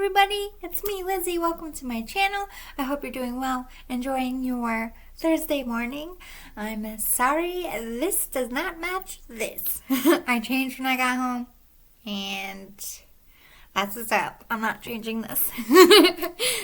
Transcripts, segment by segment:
everybody, it's me, Lizzie. Welcome to my channel. I hope you're doing well, enjoying your Thursday morning. I'm sorry, this does not match this. I changed when I got home, and that's what's up. I'm not changing this.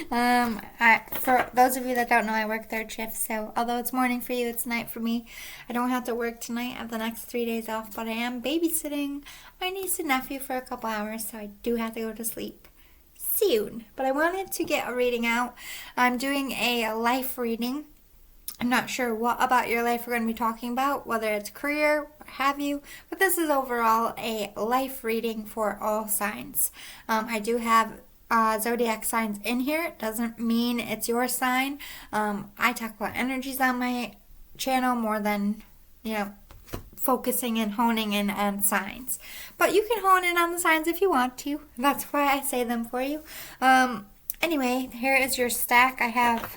For those of you that don't know, I work third shift, so although it's morning for you, it's night for me. I don't have to work tonight. I have the next 3 days off, but I am babysitting my niece and nephew for a couple hours, so I do have to go to sleep soon. But I wanted to get a reading out. I'm doing a life reading. I'm not sure what about your life we're going to be talking about, whether it's career, what have you, but this is overall a life reading for all signs. I do have zodiac signs in here. It doesn't mean it's your sign. I talk about energies on my channel more than, focusing and honing in on signs. But you can hone in on the signs if you want to. That's why I say them for you. Anyway, here is your stack. I have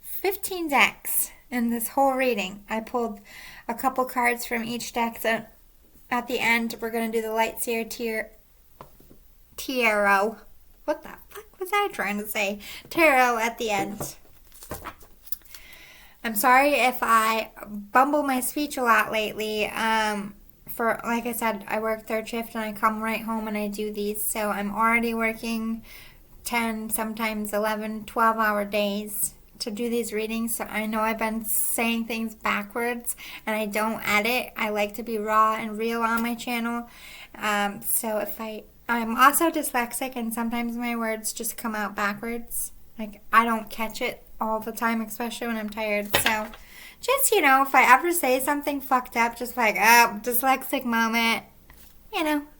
15 decks in this whole reading. I pulled a couple cards from each deck. So at the end, we're going to do the Light Seer Tarot. What the fuck was I trying to say? Tarot at the end. I'm sorry if I bumble my speech a lot lately. Like I said, I work third shift and I come right home and I do these. So I'm already working 10, sometimes 11, 12-hour days to do these readings. So I know I've been saying things backwards and I don't edit. I like to be raw and real on my channel. So if I'm also dyslexic and sometimes my words just come out backwards. Like, I don't catch it all the time, especially when I'm tired. So, just, if I ever say something fucked up, just like, dyslexic moment,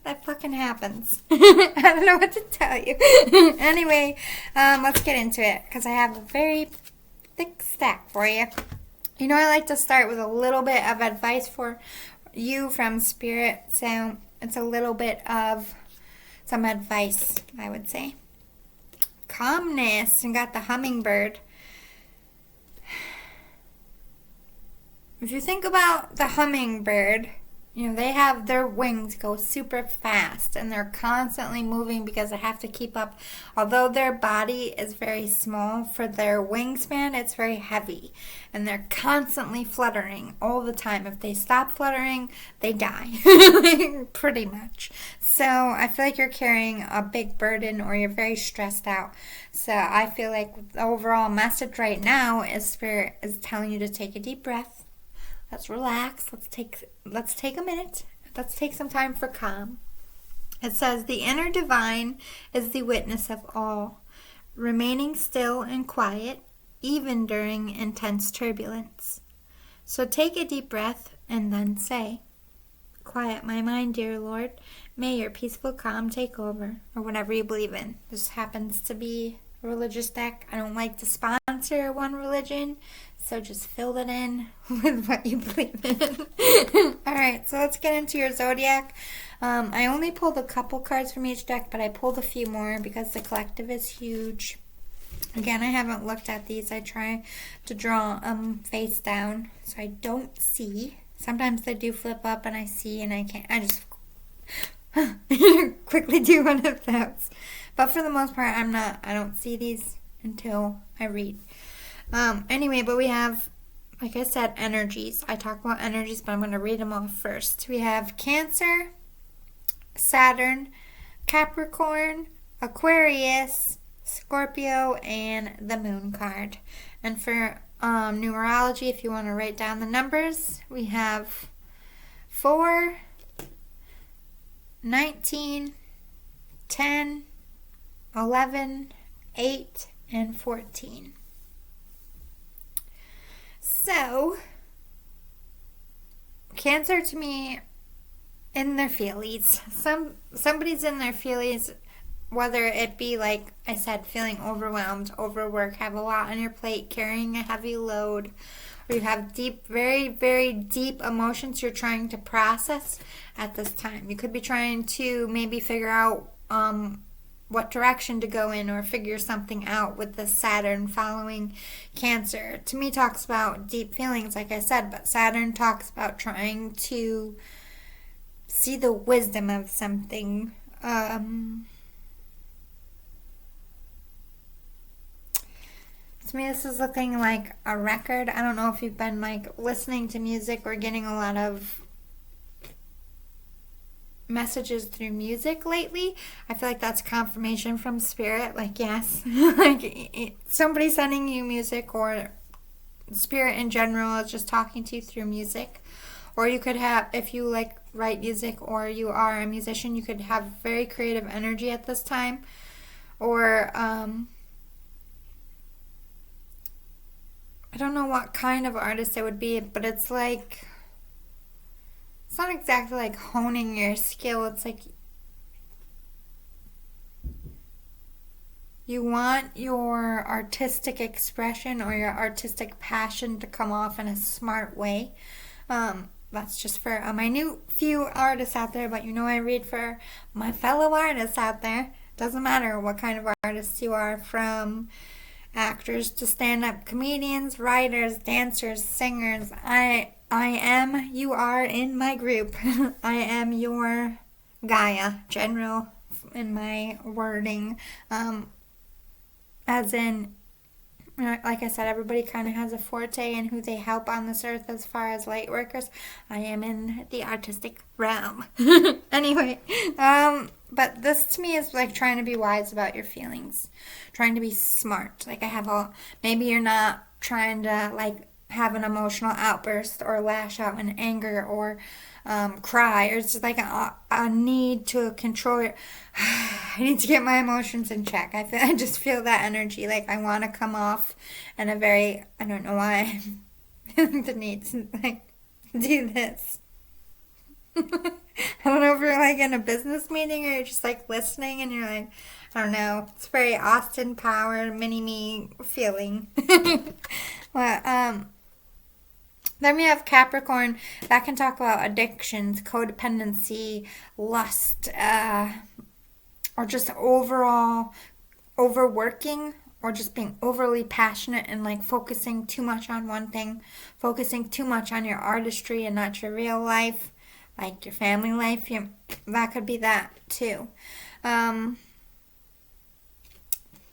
that fucking happens. I don't know what to tell you. Anyway, let's get into it, because I have a very thick stack for you. I like to start with a little bit of advice for you from Spirit, so it's a little bit of some advice, I would say. Calmness, and got the hummingbird. If you think about the hummingbird, they have their wings go super fast and they're constantly moving because they have to keep up. Although their body is very small, for their wingspan, it's very heavy. And they're constantly fluttering all the time. If they stop fluttering, they die. Pretty much. So I feel like you're carrying a big burden or you're very stressed out. So I feel like the overall message right now is Spirit is telling you to take a deep breath. Let's relax. Let's take a minute. Let's take some time for calm. It says, the inner divine is the witness of all, remaining still and quiet, even during intense turbulence. So take a deep breath and then say, quiet my mind, dear Lord. May your peaceful calm take over, or whatever you believe in. This happens to be a religious deck. I don't like to sponsor one religion, so just fill it in with what you believe in. Alright, so let's get into your zodiac. I only pulled a couple cards from each deck, but I pulled a few more because the collective is huge. Again, I haven't looked at these. I try to draw face down so I don't see. Sometimes they do flip up and I see and I can't. I just quickly do one of those. But for the most part, I don't see these until I read. Anyway, but we have, like I said, energies. I talk about energies, but I'm going to read them off first. We have Cancer, Saturn, Capricorn, Aquarius, Scorpio, and the Moon card. And for numerology, if you want to write down the numbers, we have 4, 19, 10, 11, 8, and 14. So, Cancer to me, in their feelies. Somebody's in their feelies, whether it be, like I said, feeling overwhelmed, overworked, have a lot on your plate, carrying a heavy load, or you have deep, very, very deep emotions you're trying to process at this time. You could be trying to maybe figure out what direction to go in or figure something out with the Saturn following Cancer. To me, talks about deep feelings, like I said, but Saturn talks about trying to see the wisdom of something. To me, this is looking like a record. I don't know if you've been like listening to music or getting a lot of messages through music lately. I feel like that's confirmation from spirit. Like, yes, like somebody sending you music, or spirit in general is just talking to you through music. Or you could have, if you like write music or you are a musician, you could have very creative energy at this time. Or I don't know what kind of artist it would be, but it's like, it's not exactly like honing your skill. It's like you want your artistic expression or your artistic passion to come off in a smart way. That's just for my new few artists out there, but I read for my fellow artists out there. Doesn't matter what kind of artists you are, from actors to stand-up comedians, writers, dancers, singers. You are in my group. I am your Gaia, general in my wording. As in, like I said, everybody kind of has a forte in who they help on this earth as far as light workers. I am in the artistic realm. Anyway, but this to me is like trying to be wise about your feelings, trying to be smart. Like maybe you're not trying to like have an emotional outburst or lash out in anger or cry, or it's just like a need to control your I need to get my emotions in check. I just feel that energy. Like I want to come off in a very, I don't know why I'm the need to like do this. I don't know if you're like in a business meeting or you're just like listening and you're like, I don't know. It's very Austin Power mini me feeling. Well, then we have Capricorn. That can talk about addictions, codependency, lust, or just overall overworking, or just being overly passionate and like focusing too much on one thing, focusing too much on your artistry and not your real life, like your family life. That could be that too.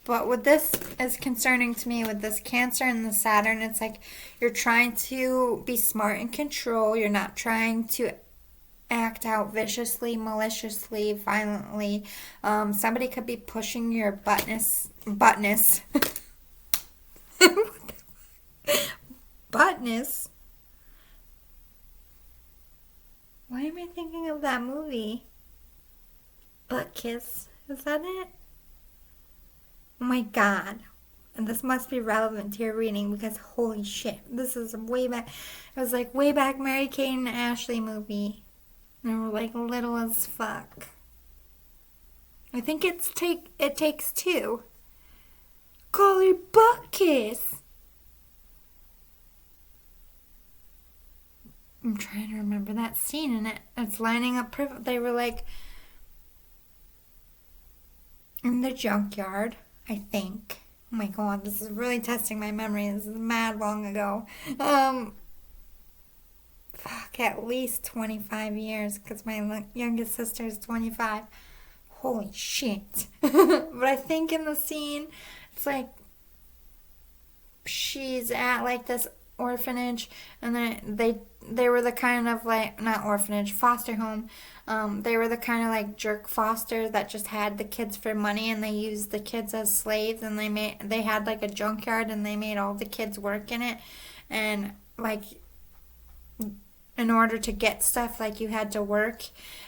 But what this is concerning to me with this Cancer and the Saturn, it's like you're trying to be smart and control. You're not trying to act out viciously, maliciously, violently. Somebody could be pushing your buttness. Buttness. Why am I thinking of that movie? Butt Kiss. Is that it? Oh my god. And this must be relevant to your reading because holy shit. This is way back. It was like way back Mary-Kate and Ashley movie. And they were like little as fuck. I think It Takes Two. Call her Butt Kiss. I'm trying to remember that scene in it. It's lining up perfect. They were like in the junkyard, I think. Oh my god, this is really testing my memory. This is mad long ago. At least 25 years, because my youngest sister is 25. Holy shit. But I think in the scene, it's like she's at like this orphanage, and then they were the kind of like, not orphanage, foster home. They were the kind of like jerk fosters that just had the kids for money, and they used the kids as slaves, and they had like a junkyard, and they made all the kids work in it, and like in order to get stuff, like you had to work.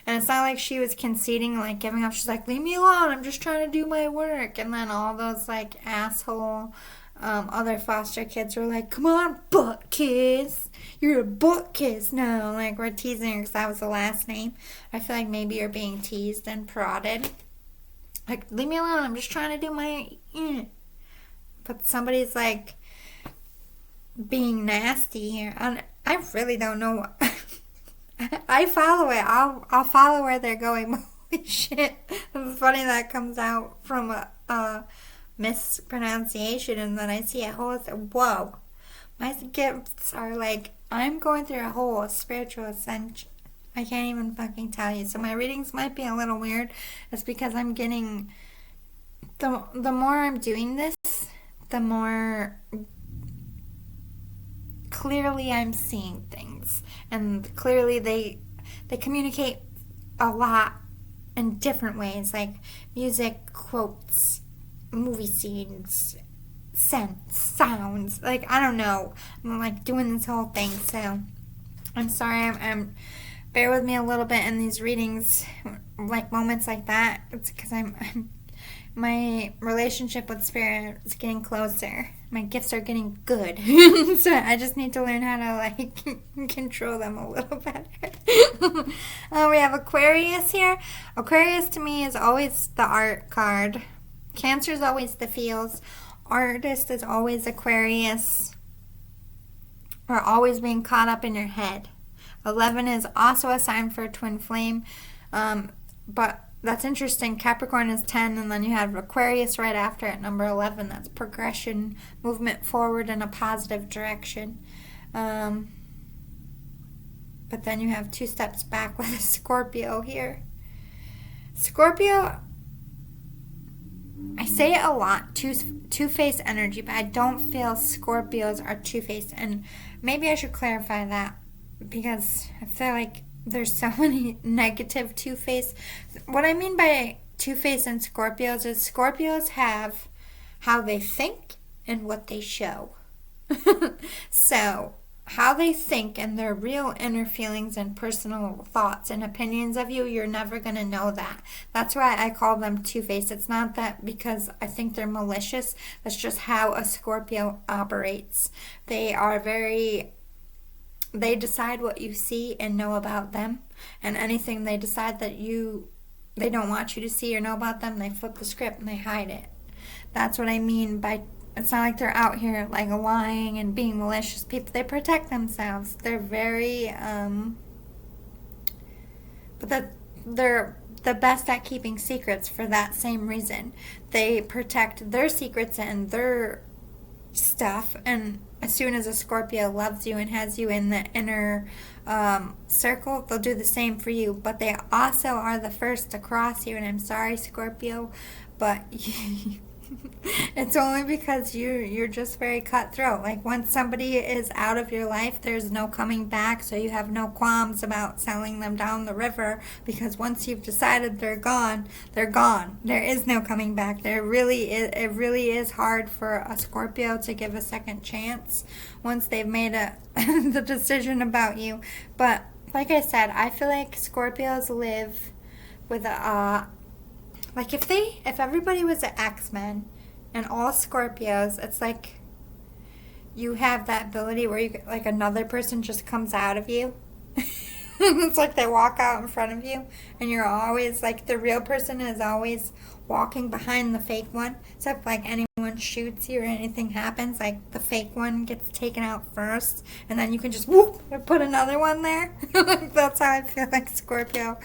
And it's not like she was conceding, like giving up. She's like, leave me alone, I'm just trying to do my work. And then all those like asshole other foster kids were like, come on, Butt Kiss, you're a Butt Kiss now. Like, we're teasing her because that was the last name. I feel like maybe you're being teased and prodded. Like, leave me alone, I'm just trying to do my But somebody's like being nasty here. I really don't know. I follow it. I'll follow where they're going. Holy shit. It's funny that comes out from a mispronunciation, and then I see a whole, my gifts are like, I'm going through a whole spiritual I can't even fucking tell you. So my readings might be a little weird. It's because I'm getting, the more I'm doing this, the more clearly I'm seeing things. And clearly they communicate a lot in different ways, like music, quotes, movie scenes, scents, sounds. Like, I don't know. I'm like doing this whole thing, so I'm sorry. I'm bear with me a little bit in these readings, like moments like that. It's because I'm my relationship with spirit is getting closer. My gifts are getting good. So I just need to learn how to like control them a little better. We have Aquarius here. Aquarius to me is always the art card. Cancer is always the feels. Artist is always Aquarius. Or always being caught up in your head. 11 is also a sign for a twin flame. But that's interesting. Capricorn is 10, and then you have Aquarius right after at number 11. That's progression, movement forward in a positive direction. But then you have 2 steps back with a Scorpio here. Scorpio, I say it a lot, two-faced energy, but I don't feel Scorpios are two-faced. And maybe I should clarify that, because I feel like there's so many negative two-faced. What I mean by two-faced in Scorpios is Scorpios have how they think and what they show. So, how they think and their real inner feelings and personal thoughts and opinions of you, you're never going to know that. That's why I call them two-faced. It's not that because I think they're malicious. That's just how a Scorpio operates. They decide what you see and know about them, and anything they decide that they don't want you to see or know about them, they flip the script and they hide it. That's what I mean by, it's not like they're out here like lying and being malicious people. They protect themselves. They're very but they're the best at keeping secrets for that same reason. They protect their secrets and their stuff, and as soon as a Scorpio loves you and has you in the inner circle, they'll do the same for you. But they also are the first to cross you, and I'm sorry, Scorpio, but it's only because you're just very cutthroat. Like, once somebody is out of your life, there's no coming back, so you have no qualms about selling them down the river, because once you've decided they're gone, they're gone. There is no coming back. It really is hard for a Scorpio to give a second chance once they've made the decision about you. But like I said, I feel like Scorpios live with like if everybody was an X-Men and all Scorpios, it's like you have that ability where you, like, another person just comes out of you. It's like they walk out in front of you, and you're always like, the real person is always walking behind the fake one. So if like anyone shoots you or anything happens, like the fake one gets taken out first, and then you can just whoop and put another one there. That's how I feel like Scorpio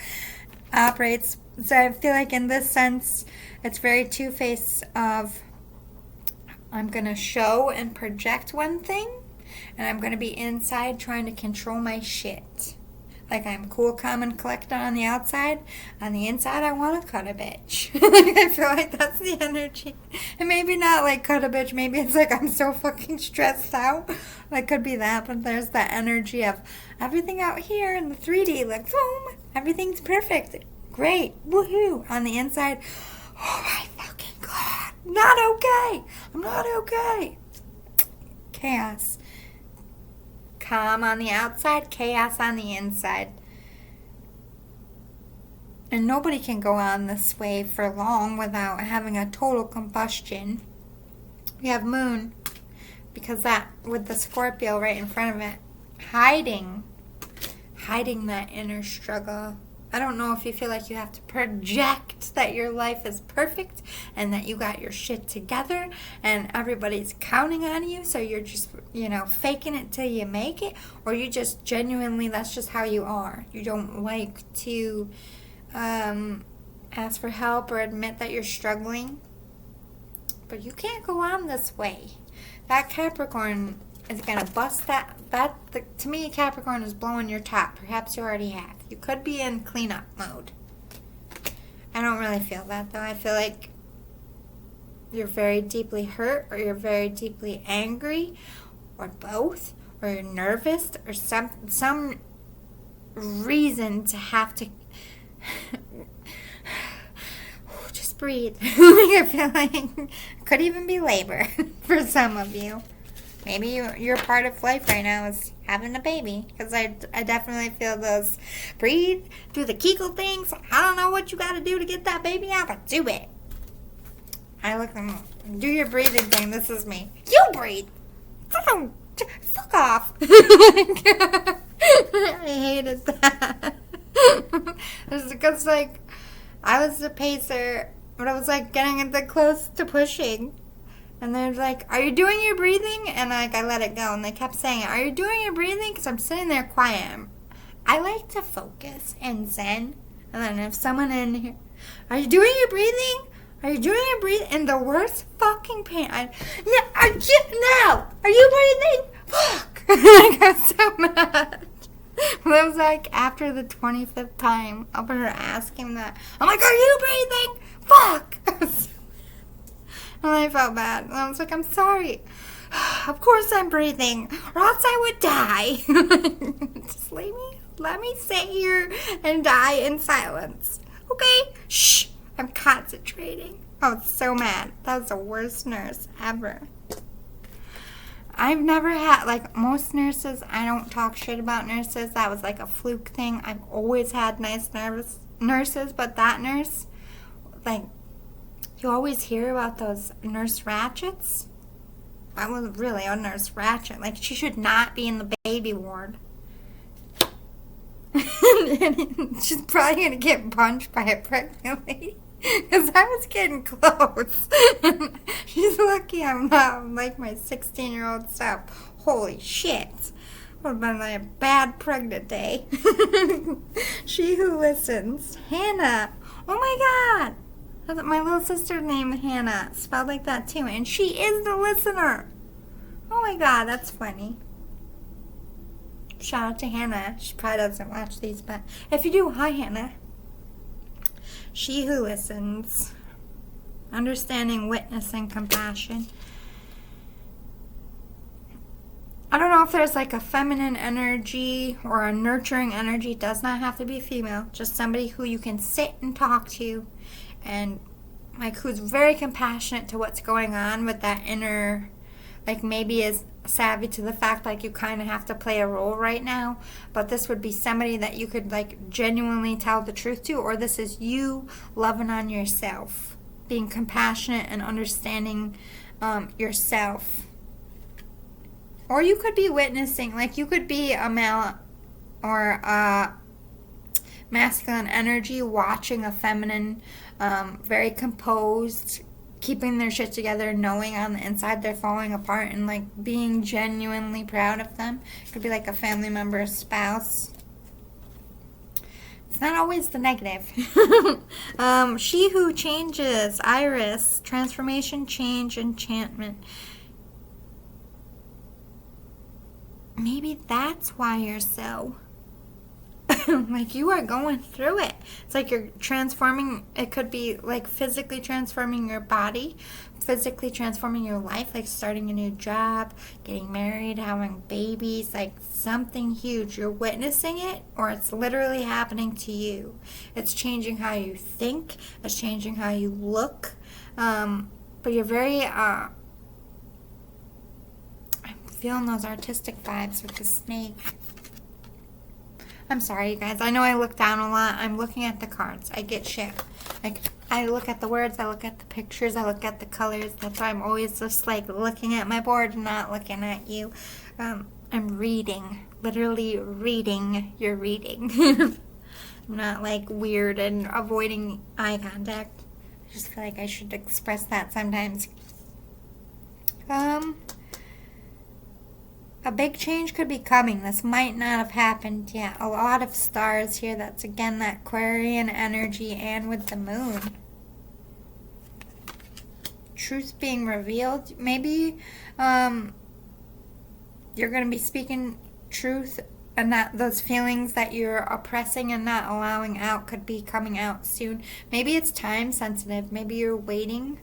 operates. So I feel like in this sense, it's very two-faced of, I'm going to show and project one thing, and I'm going to be inside trying to control my shit. Like, I'm cool, calm, and collected on the outside. On the inside, I want to cut a bitch. I feel like that's the energy. And maybe not like cut a bitch. Maybe it's like I'm so fucking stressed out. That could be that. But there's that energy of everything out here in the 3D. Like, boom, everything's perfect. Great. Woohoo. On the inside, oh my fucking God. Not okay. I'm not okay. Chaos. Calm on the outside, chaos on the inside. And nobody can go on this way for long without having a total combustion. We have Moon, because that, with the Scorpio right in front of it, hiding that inner struggle. I don't know if you feel like you have to project that your life is perfect and that you got your shit together and everybody's counting on you, so you're just, faking it till you make it, or you just genuinely, that's just how you are. You don't like to ask for help or admit that you're struggling. But you can't go on this way. That Capricorn is going to bust that. To me, Capricorn is blowing your top. Perhaps you already have. You could be in cleanup mode. I don't really feel that, though. I feel like you're very deeply hurt, or you're very deeply angry, or both, or you're nervous, or some reason to have to just breathe. I feel like it could even be labor for some of you. Maybe your part of life right now is having a baby, because I definitely feel those breathe, do the Kegel things. I don't know what you got to do to get that baby out, but do it. I look them, do your breathing thing. This is me. You breathe. Fuck off. I hated that. It's because, like, I was a pacer, but I was, like, getting it close to pushing. And they're like, are you doing your breathing? And, like, I let it go. And they kept saying, are you doing your breathing? Because I'm sitting there quiet. I like to focus and zen. And then if someone in here, are you doing your breathing? Are you doing your breathing? In the worst fucking pain. No! Are you breathing? Fuck! I got so mad. It was like after the 25th time of her asking that. I'm like, are you breathing? Fuck! And I felt bad. And I was like, I'm sorry. Of course I'm breathing, or else I would die. Just let me sit here and die in silence. Okay? Shh. I'm concentrating. I was so mad. That was the worst nurse ever. I've never had, like, most nurses, I don't talk shit about nurses. That was like a fluke thing. I've always had nice nurses, but that nurse, like, you always hear about those nurse ratchets. That was really a nurse ratchet. Like, she should not be in the baby ward. She's probably going to get punched by a pregnant lady. Because I was getting close. She's lucky I'm not like my 16-year-old self. Holy shit. Would have been like a bad pregnant day. She who listens. Hannah. Oh my god. That's my little sister named Hannah. Spelled like that too. And she is the listener. Oh my god, that's funny. Shout out to Hannah. She probably doesn't watch these, but if you do, hi Hannah. She who listens. Understanding, witness, and compassion. I don't know if there's like a feminine energy or a nurturing energy. It does not have to be female. Just somebody who you can sit and talk to, and like who's very compassionate to what's going on with that inner, like maybe is savvy to the fact like you kind of have to play a role right now, but this would be somebody that you could like genuinely tell the truth to, or this is you loving on yourself, being compassionate and understanding yourself. Or you could be witnessing, like you could be a male or a masculine energy watching a feminine, very composed, keeping their shit together, knowing on the inside they're falling apart, and like being genuinely proud of them. It could be like a family member, a spouse. It's not always the negative. She who changes, Iris, transformation, change, enchantment. Maybe that's why you're so like you are going through it. It's like you're transforming. It could be like physically transforming your body, physically transforming your life, like starting a new job, getting married, having babies, like something huge. You're witnessing it, or it's literally happening to you. It's changing how you think. It's changing how you look. But you're very I'm feeling those artistic vibes with the snake. I'm sorry, you guys. I know I look down a lot. I'm looking at the cards. I get shit. Like, I look at the words. I look at the pictures. I look at the colors. That's why I'm always just, like, looking at my board and not looking at you. I'm reading. Literally reading your reading. I'm not, like, weird and avoiding eye contact. I just feel like I should express that sometimes. A big change could be coming. This might not have happened yet. A lot of stars here. That's, again, that Aquarian energy, and with the moon. Truth being revealed. Maybe you're going to be speaking truth And that those feelings that you're oppressing and not allowing out could be coming out soon. Maybe it's time sensitive. Maybe you're waiting.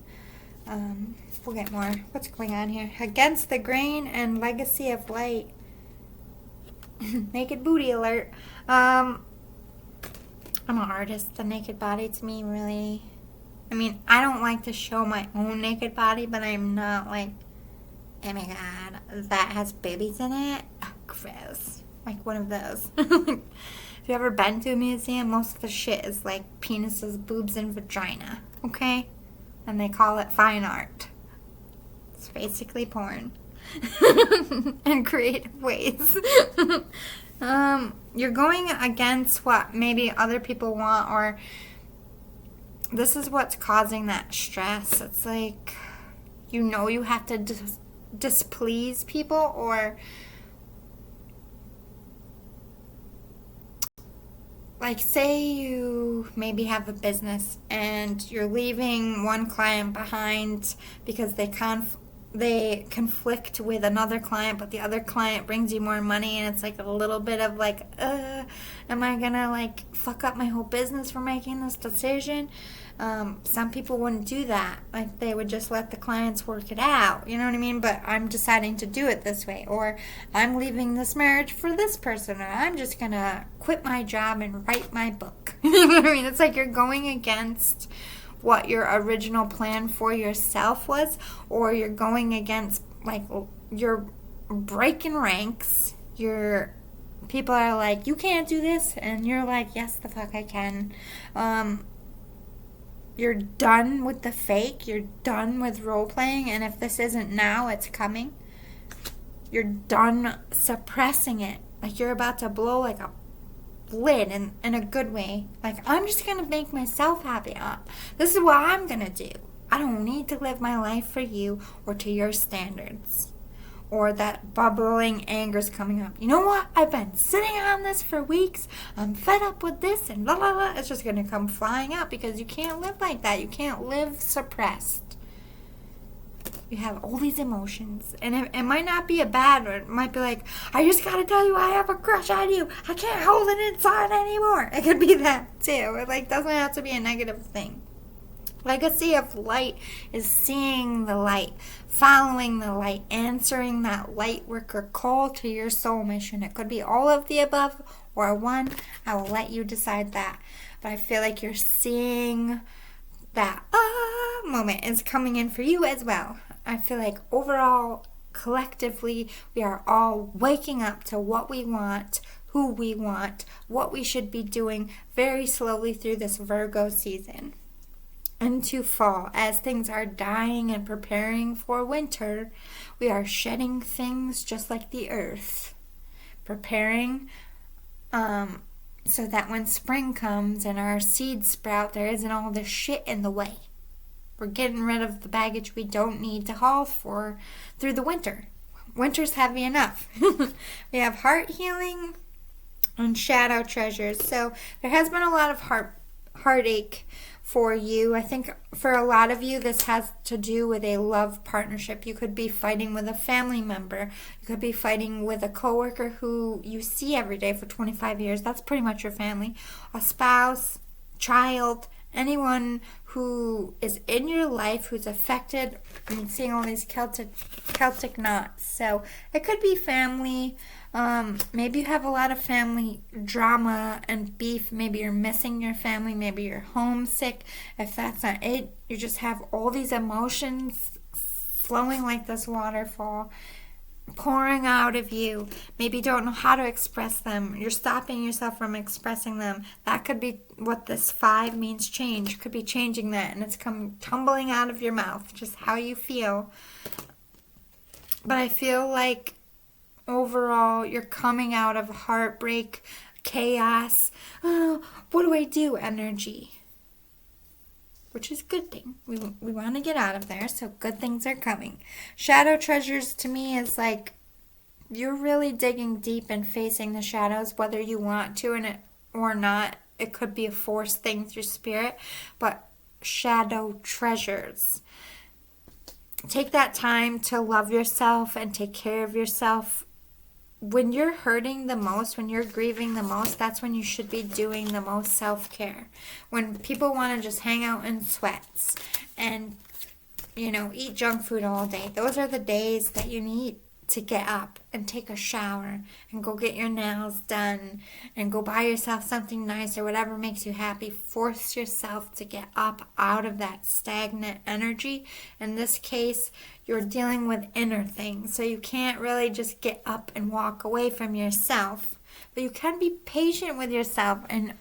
We'll get more. What's going on here? Against the grain and legacy of light. Naked booty alert. I'm an artist. The naked body to me really... I mean, I don't like to show my own naked body, but I'm not like, oh my god, that has babies in it? Oh, gross. Like one of those. Have you ever been to a museum? Most of the shit is like penises, boobs, and vagina. Okay? And they call it fine art. It's basically porn. In creative ways. You're going against what maybe other people want, or this is what's causing that stress. It's like, you know, you have to displease people, or like say you maybe have a business and you're leaving one client behind because they conflict with another client, but the other client brings you more money, and it's like a little bit of like, am I gonna like fuck up my whole business for making this decision? Some people wouldn't do that. Like they would just let the clients work it out. You know what I mean? But I'm deciding to do it this way, or I'm leaving this marriage for this person, and I'm just gonna quit my job and write my book. You know what I mean? It's like you're going against what your original plan for yourself was, or you're going against, like, you're breaking ranks. People are like, you can't do this, and you're like, yes, the fuck I can. You're done with the fake. You're done with role playing, and if this isn't now, it's coming. You're done suppressing it. Like you're about to blow like a lid in a good way. Like, I'm just gonna make myself happy. This is what I'm gonna do. I don't need to live my life for you or to your standards. Or that bubbling anger's coming up. You know what? I've been sitting on this for weeks. I'm fed up with this and blah, blah, blah. It's just gonna come flying up because you can't live like that. You can't live suppressed. You have all these emotions, and it might not be a bad one. It might be like, I just gotta tell you I have a crush on you. I can't hold it inside anymore. It could be that too. It like doesn't have to be a negative thing. Legacy of light is seeing the light, following the light, answering that light worker call to your soul mission. It could be all of the above or one. I will let you decide that. But I feel like you're seeing that moment is coming in for you as well. I feel like overall, collectively, we are all waking up to what we want, who we want, what we should be doing very slowly through this Virgo season. Into fall, as things are dying and preparing for winter, we are shedding things just like the earth. Preparing so that when spring comes and our seeds sprout, there isn't all this shit in the way. We're getting rid of the baggage we don't need to haul for through the winter. Winter's heavy enough. We have heart healing and shadow treasures. So there has been a lot of heartache for you. I think for a lot of you, this has to do with a love partnership. You could be fighting with a family member. You could be fighting with a coworker who you see every day for 25 years. That's pretty much your family. A spouse, child, anyone who is in your life who's affected. I'm seeing all these Celtic knots. So it could be family. Maybe you have a lot of family drama and beef. Maybe you're missing your family. Maybe you're homesick. If that's not it, you just have all these emotions flowing like this waterfall, pouring out of you. Maybe you don't know how to express them. You're stopping yourself from expressing them. That could be what this 5 means, change. Could be changing that, and it's tumbling out of your mouth, just how you feel. But I feel like overall, you're coming out of heartbreak, chaos, what do I do energy, which is a good thing. We want to get out of there, so good things are coming. Shadow treasures to me is like you're really digging deep and facing the shadows, whether you want to or not. It could be a forced thing through spirit, but shadow treasures. Take that time to love yourself and take care of yourself when you're hurting the most, when you're grieving the most, that's when you should be doing the most self-care. When people want to just hang out in sweats and, eat junk food all day, those are the days that you need to get up and take a shower and go get your nails done and go buy yourself something nice or whatever makes you happy. Force yourself to get up out of that stagnant energy. In this case, you're dealing with inner things, so you can't really just get up and walk away from yourself. But you can be patient with yourself and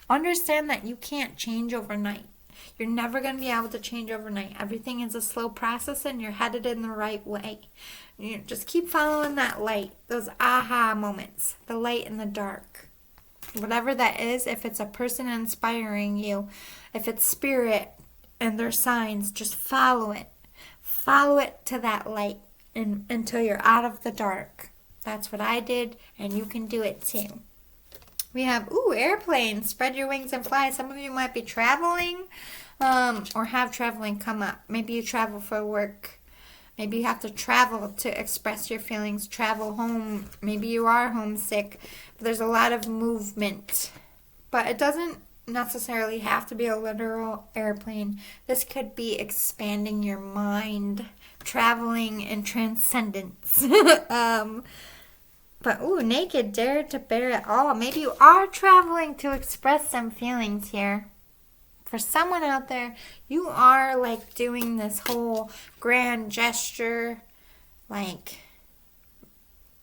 understand that you can't change overnight. You're never going to be able to change overnight. Everything is a slow process and you're headed in the right way. You just keep following that light, those aha moments, the light in the dark. Whatever that is, if it's a person inspiring you, if it's spirit and their signs, just follow it. Follow it to that light until you're out of the dark. That's what I did, and you can do it too. We have, airplanes. Spread your wings and fly. Some of you might be traveling or have traveling come up. Maybe you travel for work. Maybe you have to travel to express your feelings, travel home. Maybe you are homesick. But there's a lot of movement. But it doesn't necessarily have to be a literal airplane. This could be expanding your mind, traveling in transcendence. But, naked, dare to bear it all. Maybe you are traveling to express some feelings here. For someone out there, you are like doing this whole grand gesture. Like,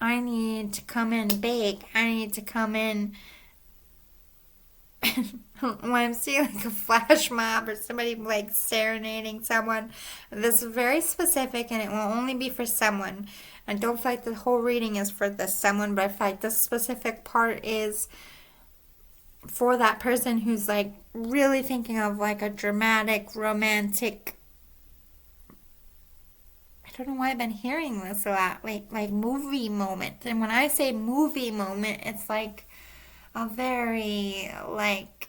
I need to come in big. I need to come in. When I'm seeing like a flash mob or somebody like serenading someone, this is very specific and it will only be for someone. And don't feel like the whole reading is for this someone, but I feel like this specific part is for that person who's like really thinking of like a dramatic, romantic, I don't know why I've been hearing this a lot, like movie moment. And when I say movie moment, it's like a very like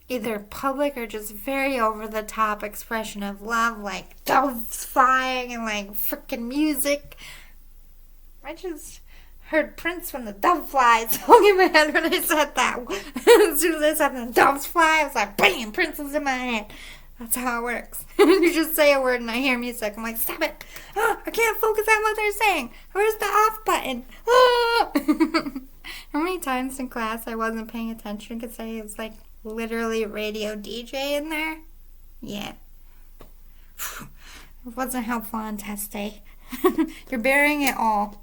either public or just very over-the-top expression of love, like doves flying and like freaking music. I just heard Prince when the dove flies all in my head when I said that. As soon as I said the doves fly, I was like, bam, Prince was in my head. That's how it works. You just say a word and I hear music. I'm like, stop it. I can't focus on what they're saying. Where's the off button? How many times in class I wasn't paying attention because I was like literally radio DJ in there? Yeah. It wasn't helpful on test day. You're bearing it all.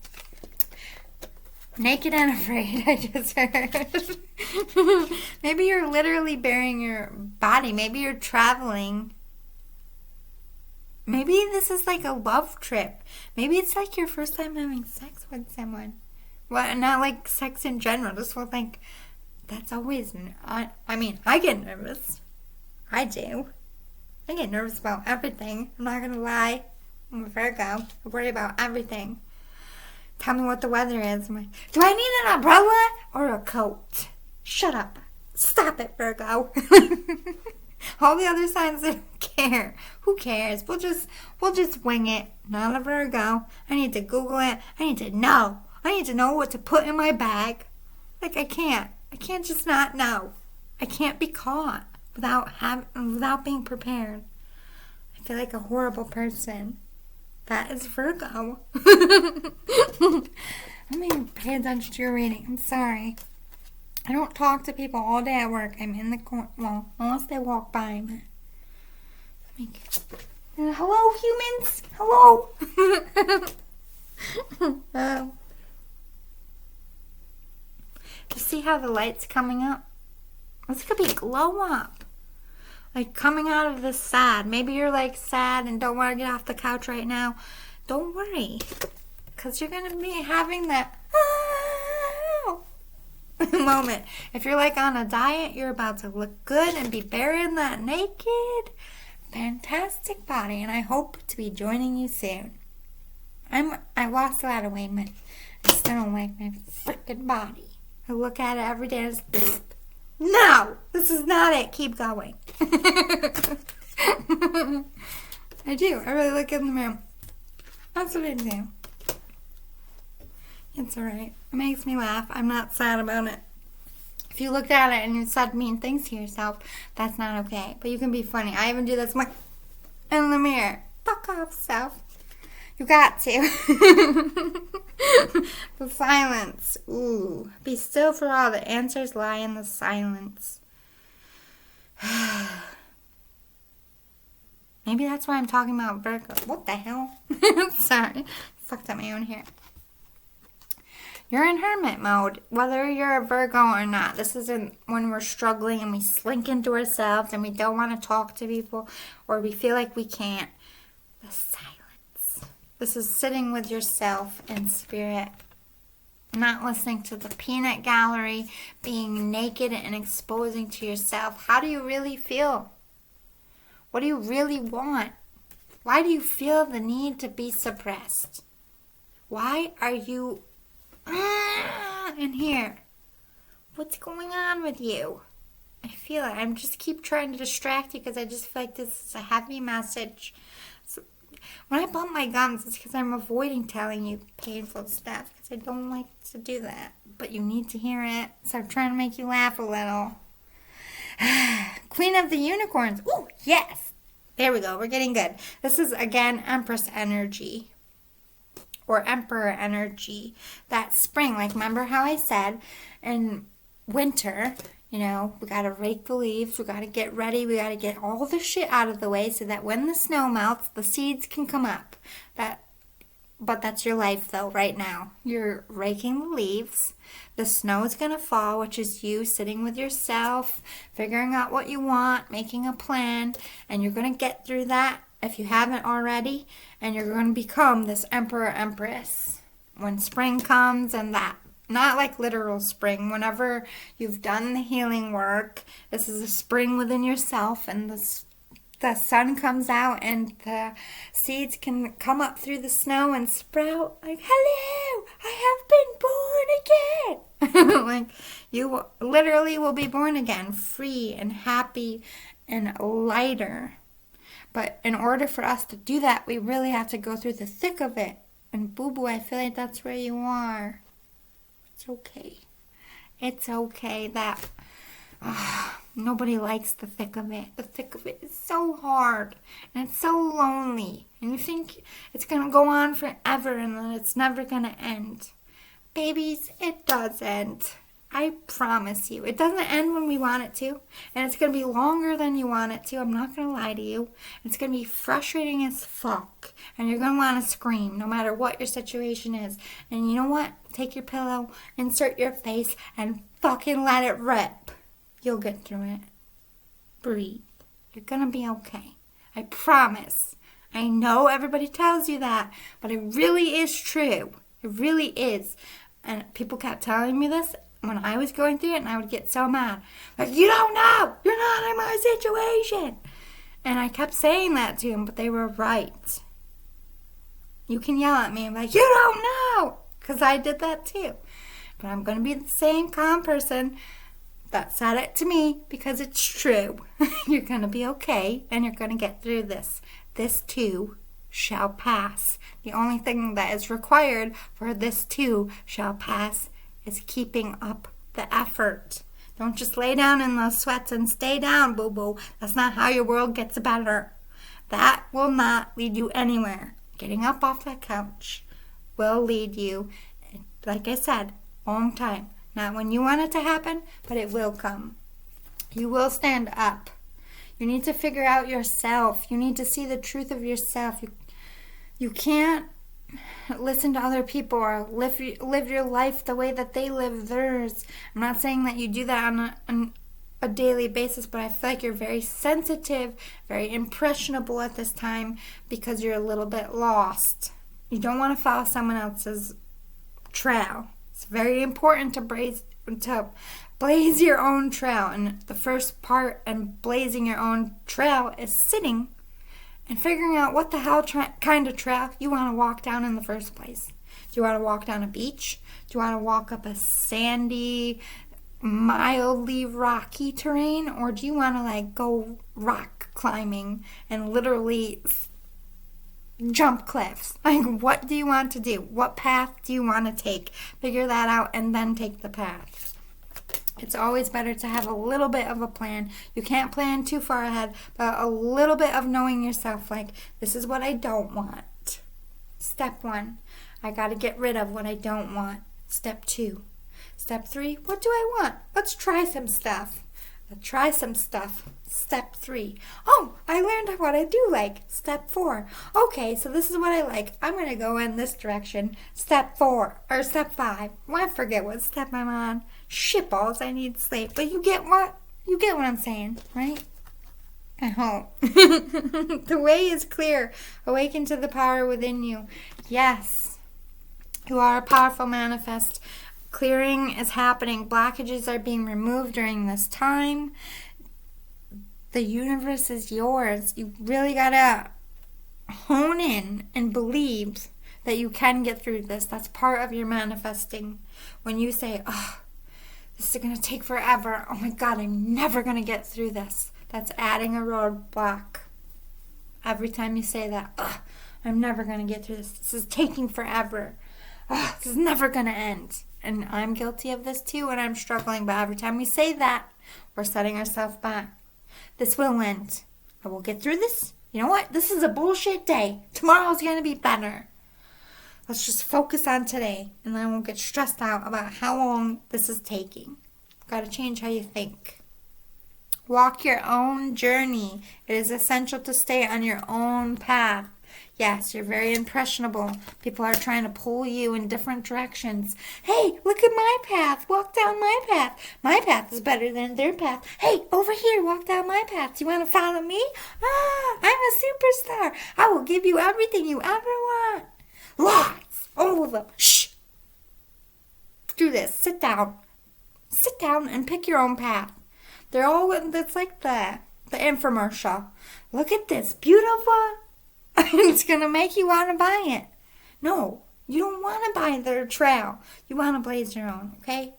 Naked and afraid, I just heard. Maybe you're literally bearing your body. Maybe you're traveling. Maybe this is like a love trip. Maybe it's like your first time having sex with someone. Well, not like sex in general. Just with like, that's always, I mean, I get nervous. I do. I get nervous about everything. I'm not going to lie. I'm a Virgo. I worry about everything. Tell me what the weather is. I'm like, do I need an umbrella or a coat? Shut up. Stop it, Virgo. All the other signs, they don't care. Who cares? We'll just wing it. Not a Virgo. I need to Google it. I need to know. I need to know what to put in my bag. Like, I can't just not know. I can't be caught without being prepared. I feel like a horrible person. That is Virgo. I mean, pay attention to your reading. I'm sorry. I don't talk to people all day at work. I'm in the corner. Well, unless they walk by me. Hello, humans. Hello. You see how the light's coming up? This could be glow up. Like coming out of this sad. Maybe you're like sad and don't want to get off the couch right now. Don't worry. Because you're going to be having that moment. If you're like on a diet, you're about to look good and be bearing that naked, fantastic body. And I hope to be joining you soon. I lost a lot of weight, but I still don't like my freaking body. I look at it every day and it's no, this is not it. Keep going. I do. I really look in the mirror. That's what I do. It's alright. It makes me laugh. I'm not sad about it. If you looked at it and you said mean things to yourself, that's not okay. But you can be funny. I even do this. I'm like, in the mirror. Fuck off, self. You got to. The silence. Ooh. Be still for all the answers lie in the silence. Maybe that's why I'm talking about Virgo. What the hell? Sorry. Fucked up my own hair. You're in hermit mode, whether you're a Virgo or not. This isn't when we're struggling and we slink into ourselves and we don't want to talk to people or we feel like we can't. The silence. This is sitting with yourself in spirit. Not listening to the peanut gallery, being naked and exposing to yourself. How do you really feel? What do you really want? Why do you feel the need to be suppressed? Why are you in here? What's going on with you? I feel it. I'm just keep trying to distract you because I just feel like this is a heavy message. So when I bump my gums, it's because I'm avoiding telling you painful stuff because I don't like to do that. But you need to hear it, so I'm trying to make you laugh a little. Queen of the Unicorns. Ooh, yes. There we go. We're getting good. This is, again, Empress energy. Or Emperor energy. That spring. Like, remember how I said in winter, we got to rake the leaves. We got to get ready. We got to get all the shit out of the way so that when the snow melts, the seeds can come up. But that's your life, though, right now. You're raking the leaves. The snow is going to fall, which is you sitting with yourself, figuring out what you want, making a plan, and you're going to get through that if you haven't already, and you're going to become this emperor, empress. When spring comes and that, not like literal spring, whenever you've done the healing work, this is a spring within yourself, and the sun comes out and the seeds can come up through the snow and sprout like, hello, I have been born again. Like, you literally will be born again, free and happy and lighter. But in order for us to do that, we really have to go through the thick of it. And boo-boo, I feel like that's where you are. It's okay. It's okay that nobody likes the thick of it. The thick of it is so hard. And it's so lonely. And you think it's going to go on forever and then it's never going to end. Babies, it does end. I promise you. It doesn't end when we want it to. And it's going to be longer than you want it to. I'm not going to lie to you. It's going to be frustrating as fuck. And you're going to want to scream no matter what your situation is. And you know what? Take your pillow, insert your face, and fucking let it rip. You'll get through it. Breathe. You're going to be okay. I promise. I know everybody tells you that, but it really is true. It really is. And people kept telling me this when I was going through it, and I would get so mad. Like, you don't know. You're not in my situation. And I kept saying that to them, but they were right. You can yell at me and be like, you don't know. Because I did that too. But I'm going to be the same calm person that said it to me because it's true. You're going to be okay, and you're going to get through this. This too shall pass. The only thing that is required for this too shall pass is keeping up the effort. Don't just lay down in those sweats and stay down, boo-boo. That's not how your world gets better. That will not lead you anywhere. Getting up off that couch will lead you, like I said, long time. Not when you want it to happen, but it will come. You will stand up. You need to figure out yourself. You need to see the truth of yourself. You can't listen to other people or live your life the way that they live theirs. I'm not saying that you do that on a daily basis, but I feel like you're very sensitive, very impressionable at this time because you're a little bit lost. You don't want to follow someone else's trail. It's very important to blaze your own trail. And the first part in blazing your own trail is sitting and figuring out what the hell kind of trail you want to walk down in the first place. Do you want to walk down a beach? Do you want to walk up a sandy, mildly rocky terrain? Or do you want to go rock climbing and literally jump cliffs. Like, what do you want to do? What path do you want to take? Figure that out and then take the path. It's always better to have a little bit of a plan. You can't plan too far ahead, but a little bit of knowing yourself, like, this is what I don't want. Step 1, I got to get rid of what I don't want. Step 2. Step 3, what do I want? Let's try some stuff. Try some stuff. Step 3. Oh, I learned what I do like. Step 4. Okay, so this is what I like. I'm going to go in this direction. Step 4 or Step 5. Well, I forget what step I'm on. Shitballs, I need sleep. But you get what I'm saying, right? I hope. The way is clear. Awaken to the power within you. Yes. You are a powerful manifest. Clearing is happening. Blockages are being removed during this time. The universe is yours. You really gotta hone in and believe that you can get through this. That's part of your manifesting. When you say, oh, this is gonna take forever. Oh my God, I'm never gonna get through this. That's adding a roadblock. Every time you say that, oh, I'm never gonna get through this. This is taking forever. Oh, this is never gonna end. And I'm guilty of this too, and I'm struggling. But every time we say that, we're setting ourselves back. This will end. I will get through this. You know what? This is a bullshit day. Tomorrow's going to be better. Let's just focus on today, and then I won't get stressed out about how long this is taking. Got to change how you think. Walk your own journey. It is essential to stay on your own path. Yes, you're very impressionable. People are trying to pull you in different directions. Hey, look at my path. Walk down my path. My path is better than their path. Hey, over here, walk down my path. You want to follow me? Ah, I'm a superstar. I will give you everything you ever want. Lots. All of them. Shh. Do this. Sit down. Sit down and pick your own path. They're all, it's like the infomercial. Look at this. Beautiful. It's going to make you want to buy it. No, you don't want to buy their trail. You want to blaze your own, okay?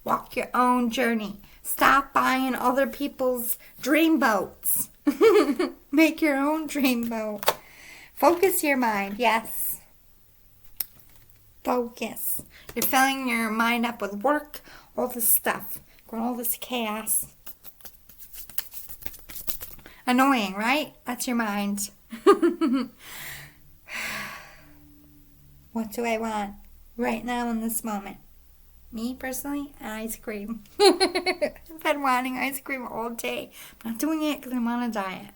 Walk your own journey. Stop buying other people's dream boats. Make your own dream boat. Focus your mind, yes. Focus. You're filling your mind up with work, all this stuff, all this chaos. Annoying, right? That's your mind. What do I want right now in this moment? Me, personally, ice cream. I've been wanting ice cream all day. I'm not doing it because I'm on a diet.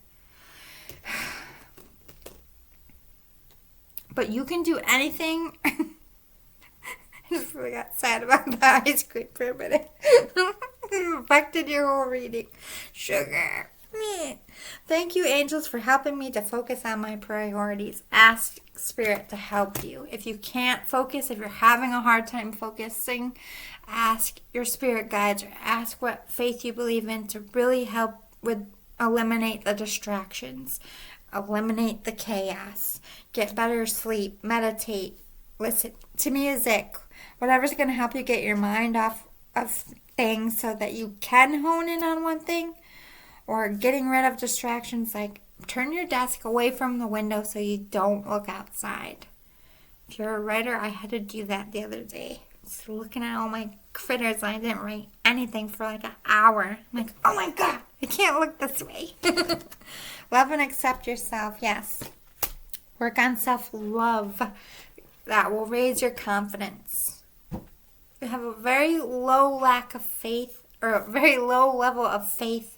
But you can do anything. I just really got sad about the ice cream for a minute. It affected your whole reading. Sugar. Thank you, angels, for helping me to focus on my priorities. Ask Spirit to help you. If you can't focus, if you're having a hard time focusing, ask your spirit guides or ask what faith you believe in to really help with eliminate the distractions, eliminate the chaos, get better sleep, meditate, listen to music, whatever's going to help you get your mind off of things so that you can hone in on one thing. Or getting rid of distractions, like turn your desk away from the window so you don't look outside. If you're a writer, I had to do that the other day. Just looking at all my critters and I didn't write anything for like an hour. I'm like, oh my God, I can't look this way. Love and accept yourself, yes. Work on self-love. That will raise your confidence. You have a very low lack of faith, or a very low level of faith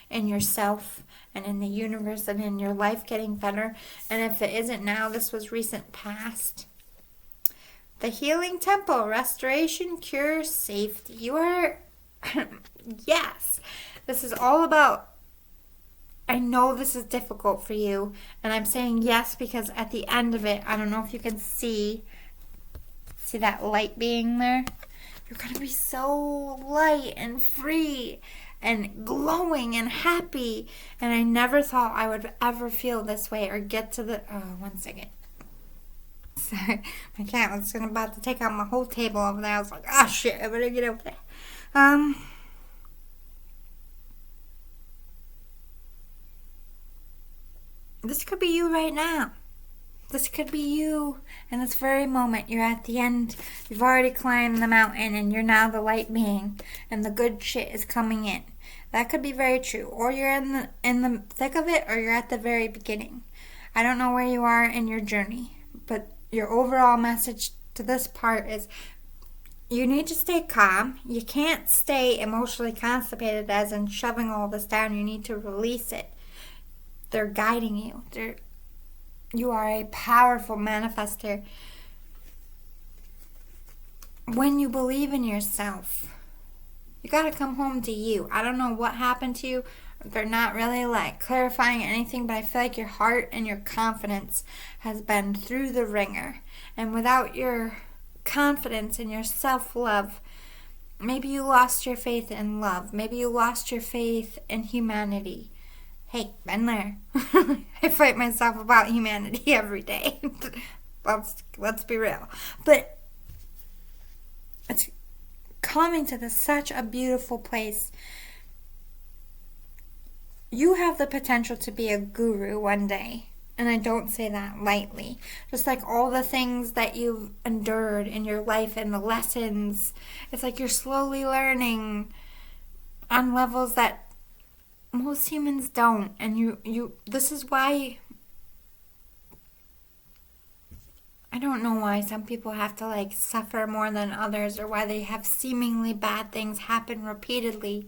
in yourself and in the universe and in your life getting better. And if it isn't now, this was recent past. The healing temple, restoration, cure, safety. You are, yes. This is all about, I know this is difficult for you. And I'm saying yes because at the end of it, I don't know if you can see that light being there? You're going to be so light and free and glowing and happy. And I never thought I would ever feel this way or get to the... Oh, one second. Sorry. My cat was about to take out my whole table over there. I was like, oh, shit, I better get over there. This could be you right now. This could be you in this very moment. You're at the end. You've already climbed the mountain and you're now the light being and the good shit is coming in. That could be very true. Or you're in the thick of it, or you're at the very beginning. I don't know where you are in your journey, but your overall message to this part is you need to stay calm. You can't stay emotionally constipated as in shoving all this down. You need to release it. They're guiding you. You are a powerful manifester. When you believe in yourself, you got to come home to you. I don't know what happened to you. They're not really like clarifying anything, but I feel like your heart and your confidence has been through the ringer. And without your confidence and your self-love, maybe you lost your faith in love. Maybe you lost your faith in humanity. Hey, been there. I fight myself about humanity every day. Let's be real. But it's coming to such a beautiful place. You have the potential to be a guru one day. And I don't say that lightly. Just like all the things that you've endured in your life and the lessons. It's like you're slowly learning on levels that most humans don't. And this is why, I don't know why some people have to like suffer more than others, or why they have seemingly bad things happen repeatedly.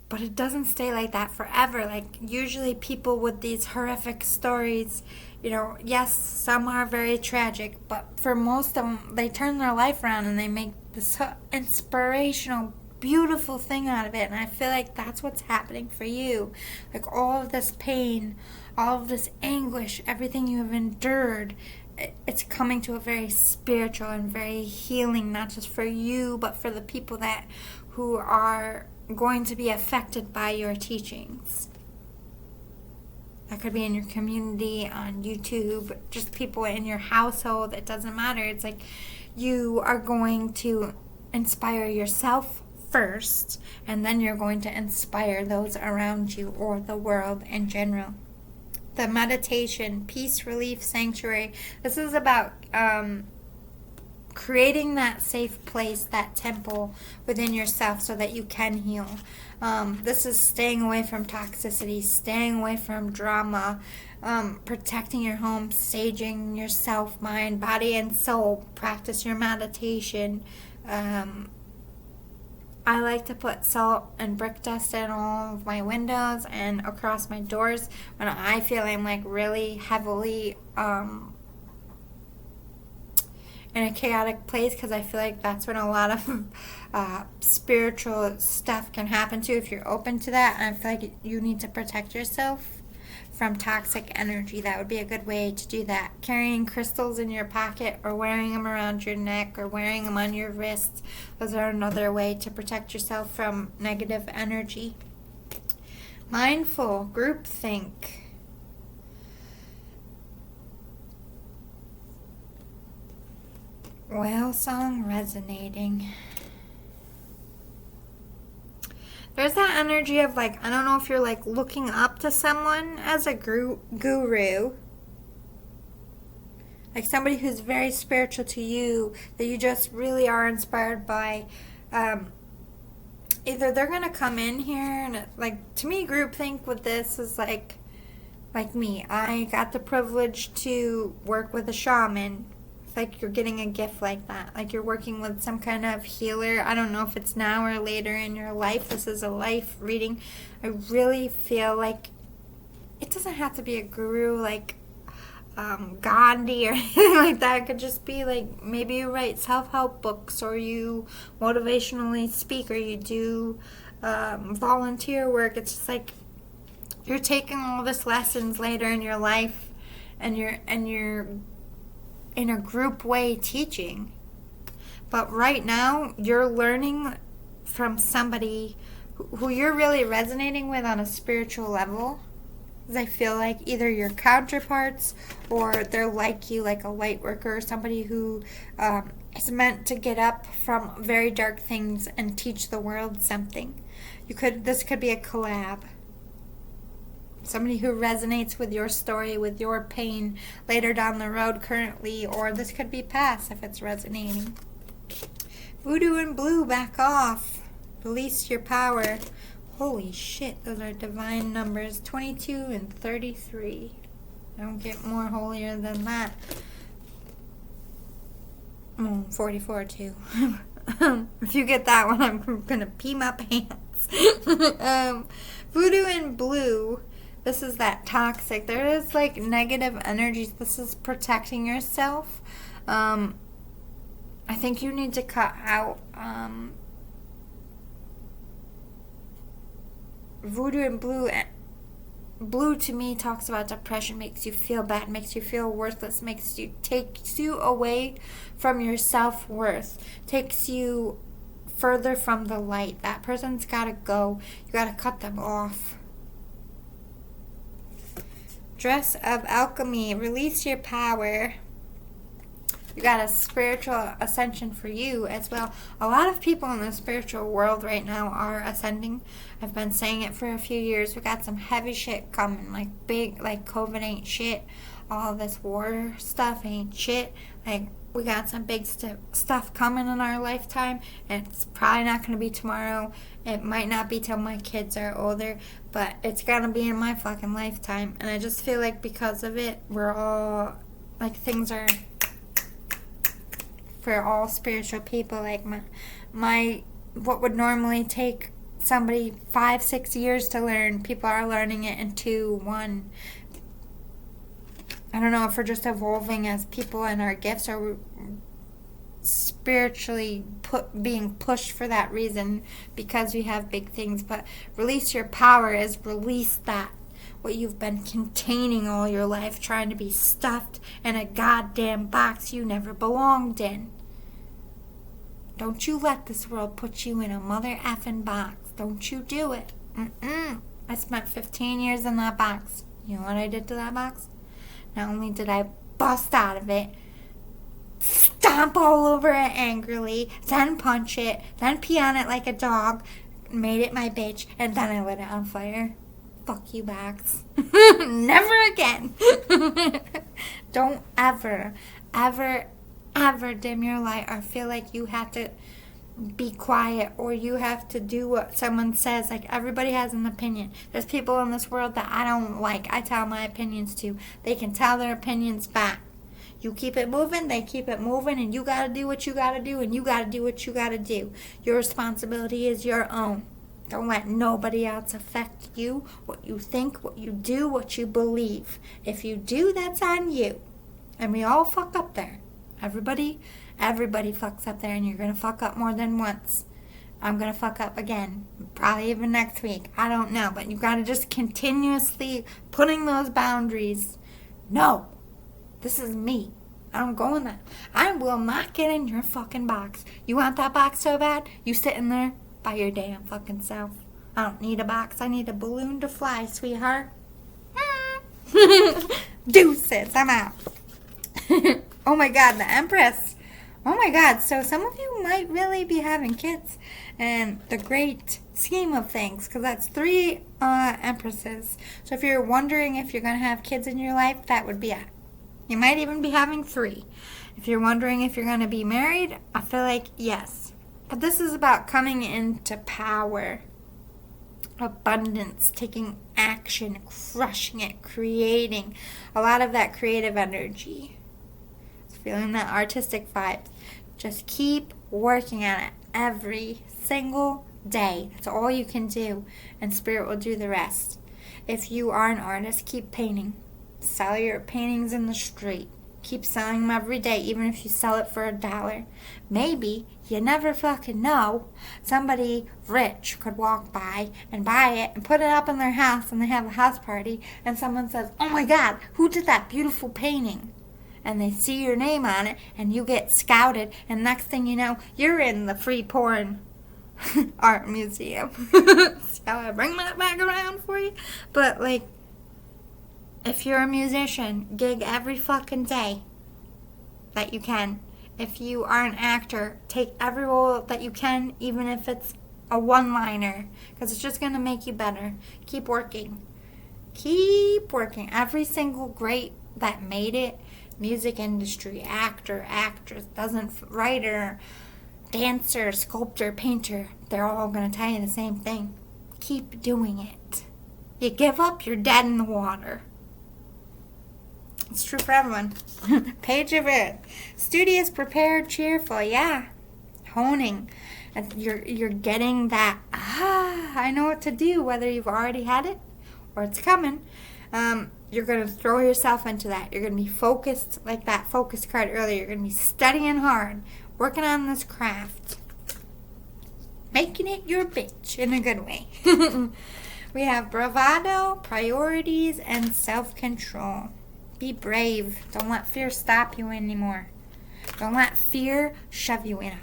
But it doesn't stay like that forever. Like usually people with these horrific stories, yes, some are very tragic, but for most of them, they turn their life around and they make this inspirational, beautiful thing out of it. And I feel like that's what's happening for you. Like all of this pain, all of this anguish, everything you have endured, it's coming to a very spiritual and very healing, not just for you, but for the people who are going to be affected by your teachings. That could be in your community, on YouTube, just people in your household. It doesn't matter. It's like you are going to inspire yourself first, and then you're going to inspire those around you or the world in general. The meditation, peace, relief, sanctuary. This is about creating that safe place, that temple within yourself so that you can heal. This is staying away from toxicity, staying away from drama, protecting your home, saging yourself, mind, body, and soul. Practice your meditation. I like to put salt and brick dust in all of my windows and across my doors when I feel I'm like really heavily in a chaotic place, because I feel like that's when a lot of spiritual stuff can happen too if you're open to that. And I feel like you need to protect yourself from toxic energy. That would be a good way to do that. Carrying crystals in your pocket, or wearing them around your neck, or wearing them on your wrists. Those are another way to protect yourself from negative energy. Mindful, groupthink. Whale song resonating. There's that energy of like, I don't know if you're like looking up to someone as a guru. Like somebody who's very spiritual to you, that you just really are inspired by. Either they're going to come in here and like, to me, groupthink with this is like me. I got the privilege to work with a shaman. It's like you're getting a gift like that. Like you're working with some kind of healer. I don't know if it's now or later in your life. This is a life reading. I really feel like it doesn't have to be a guru like Gandhi or anything like that. It could just be like maybe you write self-help books, or you motivationally speak, or you do volunteer work. It's just like you're taking all this lessons later in your life, and you're in a group way teaching. But right now, you're learning from somebody who you're really resonating with on a spiritual level. I feel like either your counterparts, or they're like you, like a light worker, or somebody who is meant to get up from very dark things and teach the world something. This could be a collab. Somebody who resonates with your story, with your pain later down the road currently, or this could be past if it's resonating. Voodoo and blue, back off. Release your power. Holy shit, those are divine numbers. 22 and 33. Don't get more holier than that. 44 too. If you get that one, I'm gonna pee my pants. Voodoo and blue. This is that toxic. There is like negative energies. This is protecting yourself. I think you need to cut out voodoo and blue. Blue to me talks about depression, makes you feel bad, makes you feel worthless, takes you away from your self-worth, takes you further from the light. That person's gotta go. You gotta cut them off. Dress of alchemy, release your power. You got a spiritual ascension for you as well. A lot of people in the spiritual world right now are ascending. I've been saying it for a few years. We got some heavy shit coming, like big, like COVID ain't shit. All this war stuff ain't shit. Like, we got some big stuff coming in our lifetime, and it's probably not going to be tomorrow. It might not be till my kids are older, but it's going to be in my fucking lifetime. And I just feel like because of it, we're all, like, things are, for all spiritual people, like my what would normally take somebody 5-6 years to learn, people are learning it in 2-1. I don't know if we're just evolving as people and our gifts are spiritually being pushed for that reason, because we have big things. But release your power is release that what you've been containing all your life, trying to be stuffed in a goddamn box you never belonged in. Don't you let this world put you in a mother effing box. Don't you do it. I spent 15 years in that box. You know what I did to that box? Not only did I bust out of it, stomp all over it angrily, then punch it, then pee on it like a dog, made it my bitch, and then I lit it on fire. Fuck you, box. Never again. Don't ever, ever, ever dim your light or feel like you have to be quiet or you have to do what someone says. Like, everybody has an opinion. There's people in this world that I don't like. I tell my opinions to. They can tell their opinions back. You keep it moving, they keep it moving, and you gotta do what you gotta do, and you gotta do what you gotta do. Your responsibility is your own. Don't let nobody else affect you, what you think, what you do, what you believe. If you do, that's on you. And we all fuck up there. Everybody fucks up there, and you're going to fuck up more than once. I'm going to fuck up again, probably even next week. I don't know, but you got to just continuously putting those boundaries. No, this is me. I don't go in that. I will not get in your fucking box. You want that box so bad? You sit in there by your damn fucking self. I don't need a box. I need a balloon to fly, sweetheart. Deuces, I'm out. Oh my God, the Empress. Oh my God, so some of you might really be having kids. And the great scheme of things, because that's 3 Empresses. So if you're wondering if you're going to have kids in your life, that would be it. You might even be having 3. If you're wondering if you're going to be married, I feel like yes. But this is about coming into power, abundance, taking action, crushing it, creating. A lot of that creative energy. Feeling that artistic vibe. Just keep working at it every single day. That's all you can do, and Spirit will do the rest. If you are an artist, keep painting. Sell your paintings in the street. Keep selling them every day, even if you sell it for $1. Maybe, you never fucking know, somebody rich could walk by and buy it and put it up in their house, and they have a house party, and someone says, oh my God, who did that beautiful painting? And they see your name on it, and you get scouted, and next thing you know, you're in the free porn art museum. So I bring that back around for you. But, like, if you're a musician, gig every fucking day that you can. If you are an actor, take every role that you can, even if it's a one-liner, because it's just going to make you better. Keep working. Keep working. Every single great that made it, music industry, actor, actress, writer, dancer, sculptor, painter, they're all going to tell you the same thing. Keep doing it. You give up, you're dead in the water. It's true for everyone. Page of it. Studious, prepared, cheerful. Yeah. Honing. You're getting that, I know what to do, whether you've already had it or it's coming. You're going to throw yourself into that. You're going to be focused, like that focus card earlier. You're going to be studying hard, working on this craft, making it your bitch in a good way. We have bravado, priorities, and self-control. Be brave. Don't let fear stop you anymore. Don't let fear shove you in a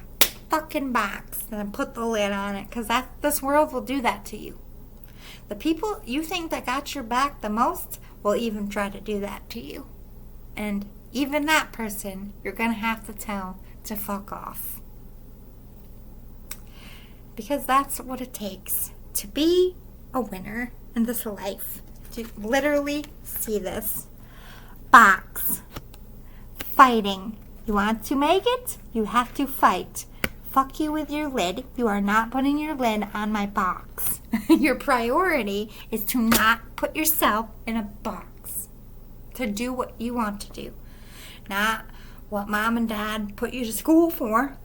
fucking box and then put the lid on it, because this world will do that to you. The people you think that got your back the most will even try to do that to you. And even that person, you're going to have to tell to fuck off. Because that's what it takes to be a winner in this life. To literally see this. Box. Fighting. You want to make it? You have to fight. Fuck you with your lid. You are not putting your lid on my box. Your priority is to not put yourself in a box. To do what you want to do. Not what mom and dad put you to school for.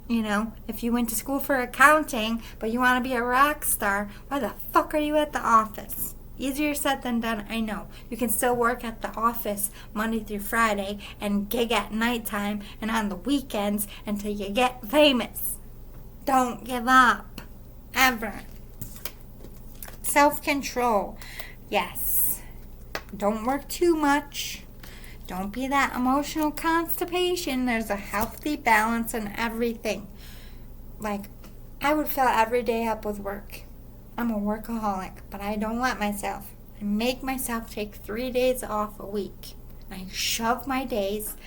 You know, if you went to school for accounting, but you want to be a rock star, why the fuck are you at the office? Easier said than done, I know. You can still work at the office Monday through Friday and gig at nighttime and on the weekends until you get famous. Don't give up. Ever. Self-control. Yes. Don't work too much. Don't be that emotional constipation. There's a healthy balance in everything. Like, I would fill every day up with work. I'm a workaholic, but I don't let myself. I make myself take 3 days off a week. I shove my days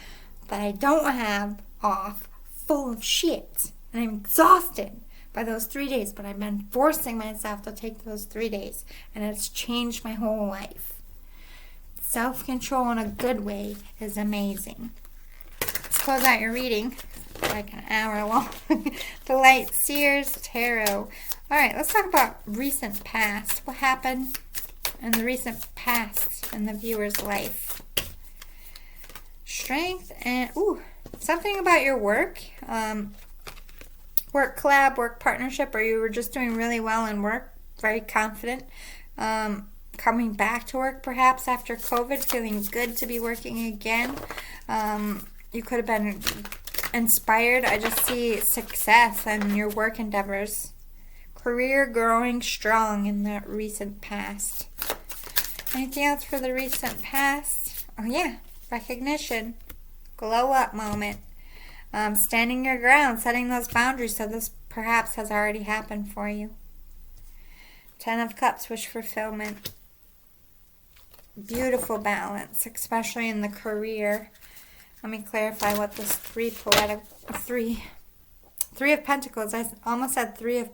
that I don't have off full of shit. And I'm exhausted by those 3 days, but I've been forcing myself to take those 3 days, and it's changed my whole life. Self-control in a good way is amazing. Let's close out your reading. Like an hour long. The Light Seers Tarot. Alright, let's talk about recent past. What happened in the recent past in the viewer's life? Strength and, something about your work. Work collab, work partnership, or you were just doing really well in work, very confident. Coming back to work perhaps after COVID, feeling good to be working again. You could have been inspired. I just see success in your work endeavors. Career growing strong in the recent past. Anything else for the recent past? Oh yeah, recognition. Glow up moment. Standing your ground, setting those boundaries, so this perhaps has already happened for you. 10 of Cups, wish fulfillment. Beautiful balance, especially in the career. Let me clarify what this Three of Pentacles. I almost said Three of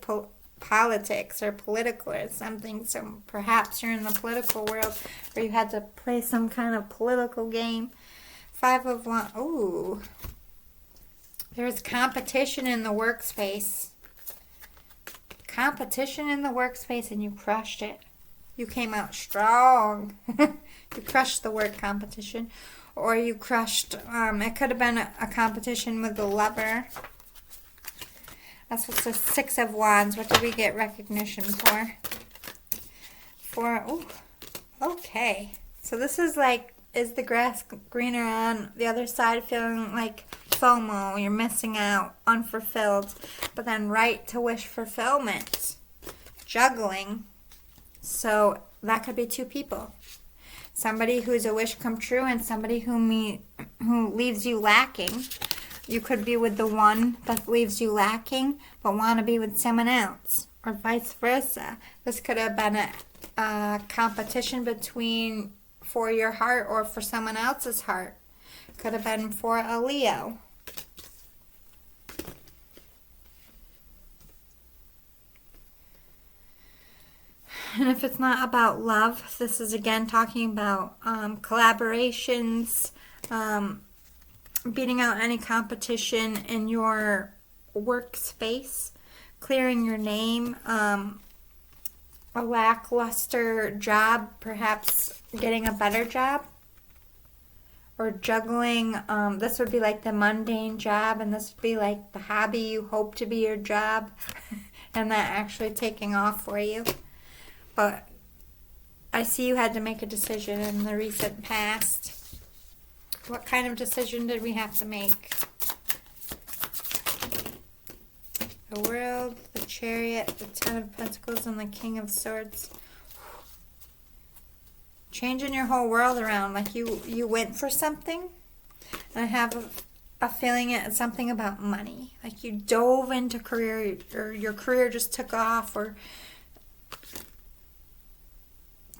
Politics or political or something. So perhaps you're in the political world or you had to play some kind of political game. 5 of Wands. Ooh. There's competition in the workspace. Competition in the workspace, and you crushed it. You came out strong. You crushed the word competition. Or you crushed, it could have been a competition with the lover. That's what's the 6 of Wands. What did we get recognition for? Okay. So this is like, is the grass greener on the other side, feeling like FOMO, you're missing out, unfulfilled, but then right to wish fulfillment. Juggling. So that could be 2 people. Somebody who's a wish come true and somebody who leaves you lacking. You could be with the one that leaves you lacking, but want to be with someone else, or vice versa. This could have been a competition for your heart or for someone else's heart. Could have been for a Leo. And if it's not about love, this is again talking about collaborations, beating out any competition in your workspace, clearing your name, a lackluster job, perhaps getting a better job, or juggling. This would be like the mundane job, and this would be like the hobby you hope to be your job, and that actually taking off for you. But I see you had to make a decision in the recent past. What kind of decision did we have to make? The World, the Chariot, the Ten of Pentacles, and the King of Swords. Changing your whole world around. Like you went for something. And I have a feeling it's something about money. Like you dove into career, or your career just took off, or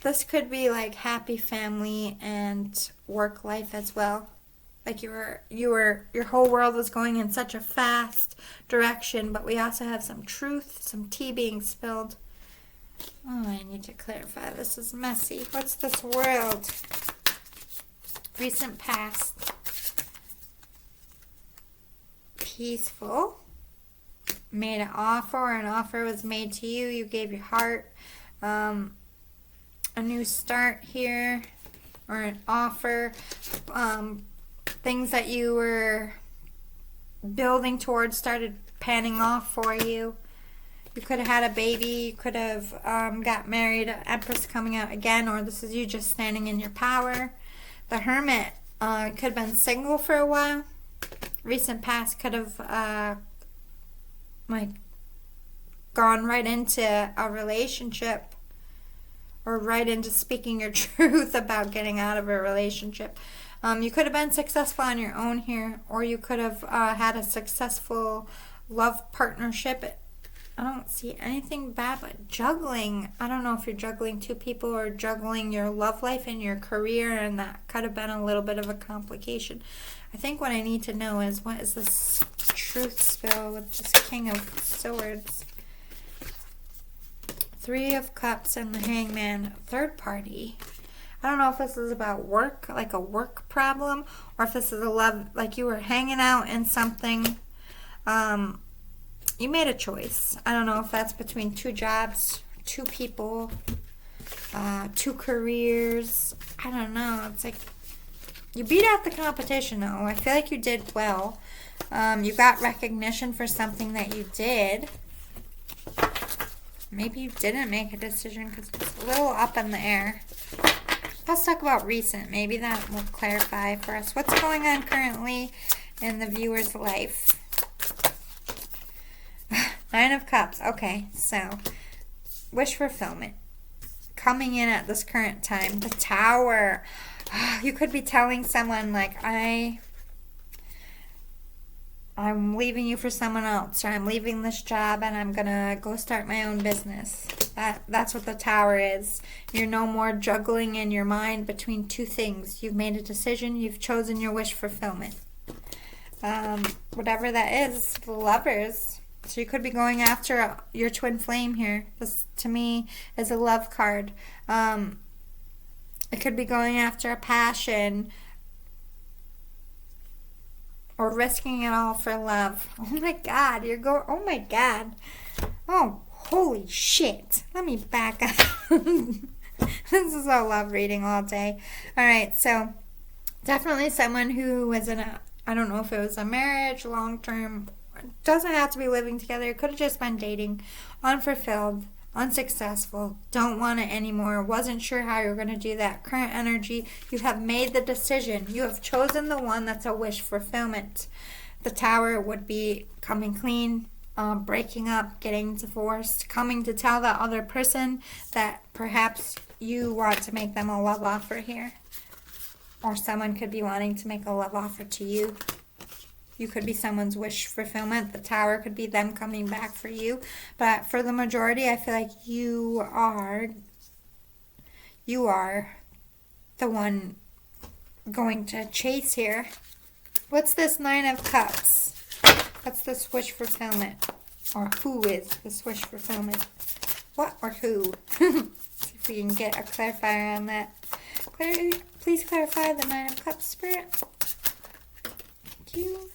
this could be like happy family and work life as well. Like your whole world was going in such a fast direction, but we also have some truth, some tea being spilled. Oh, I need to clarify. This is messy. What's this world? Recent past. Peaceful. Made an offer, or an offer was made to you. You gave your heart. A new start here, or an offer. Things that you were building towards started panning off for you. You could have had a baby. You could have got married. Empress coming out again, or this is you just standing in your power. The Hermit could have been single for a while. Recent past could have like gone right into a relationship, or right into speaking your truth about getting out of a relationship. You could have been successful on your own here, or you could have had a successful love partnership. I don't see anything bad, but juggling. I don't know if you're juggling two people or juggling your love life and your career, and that could have been a little bit of a complication. I think what I need to know is, what is this truth spill with this King of Swords? Three of Cups and the Hangman. Third party. I don't know if this is about work, like a work problem, or if this is a love, like you were hanging out in something. You made a choice. I don't know if that's between two jobs, two people, two careers. I don't know. It's like you beat out the competition, though. I feel like you did well. You got recognition for something that you did. Maybe you didn't make a decision because it's a little up in the air. Let's talk about recent. Maybe that will clarify for us what's going on currently in the viewer's life. Nine of Cups. Okay, so wish fulfillment. Coming in at this current time. The Tower. You could be telling someone like, I'm leaving you for someone else, or I'm leaving this job and I'm gonna go start my own business. That's what the Tower is. You're no more juggling in your mind between two things. You've made a decision. You've chosen your wish fulfillment. Whatever that is, the Lovers. So you could be going after your twin flame here. This, to me, is a love card. It could be going after a passion, or risking it all for love. Oh my God, oh my God. Oh, holy shit. Let me back up. This is a love reading all day. All right, so definitely someone who was in I don't know if it was a marriage, long-term, doesn't have to be living together. It could have just been dating, unfulfilled, unsuccessful, don't want it anymore, wasn't sure how you're going to do that. Current energy, you have made the decision. You have chosen the one that's a wish fulfillment. The Tower would be coming clean, breaking up, getting divorced, coming to tell that other person that perhaps you want to make them a love offer here. Or someone could be wanting to make a love offer to you. You could be someone's wish fulfillment. The Tower could be them coming back for you. But for the majority, I feel like you are the one going to chase here. What's this Nine of Cups? What's this wish fulfillment? Or who is this wish fulfillment? What or who? See if we can get a clarifier on that. Please clarify the Nine of Cups, Spirit. Thank you.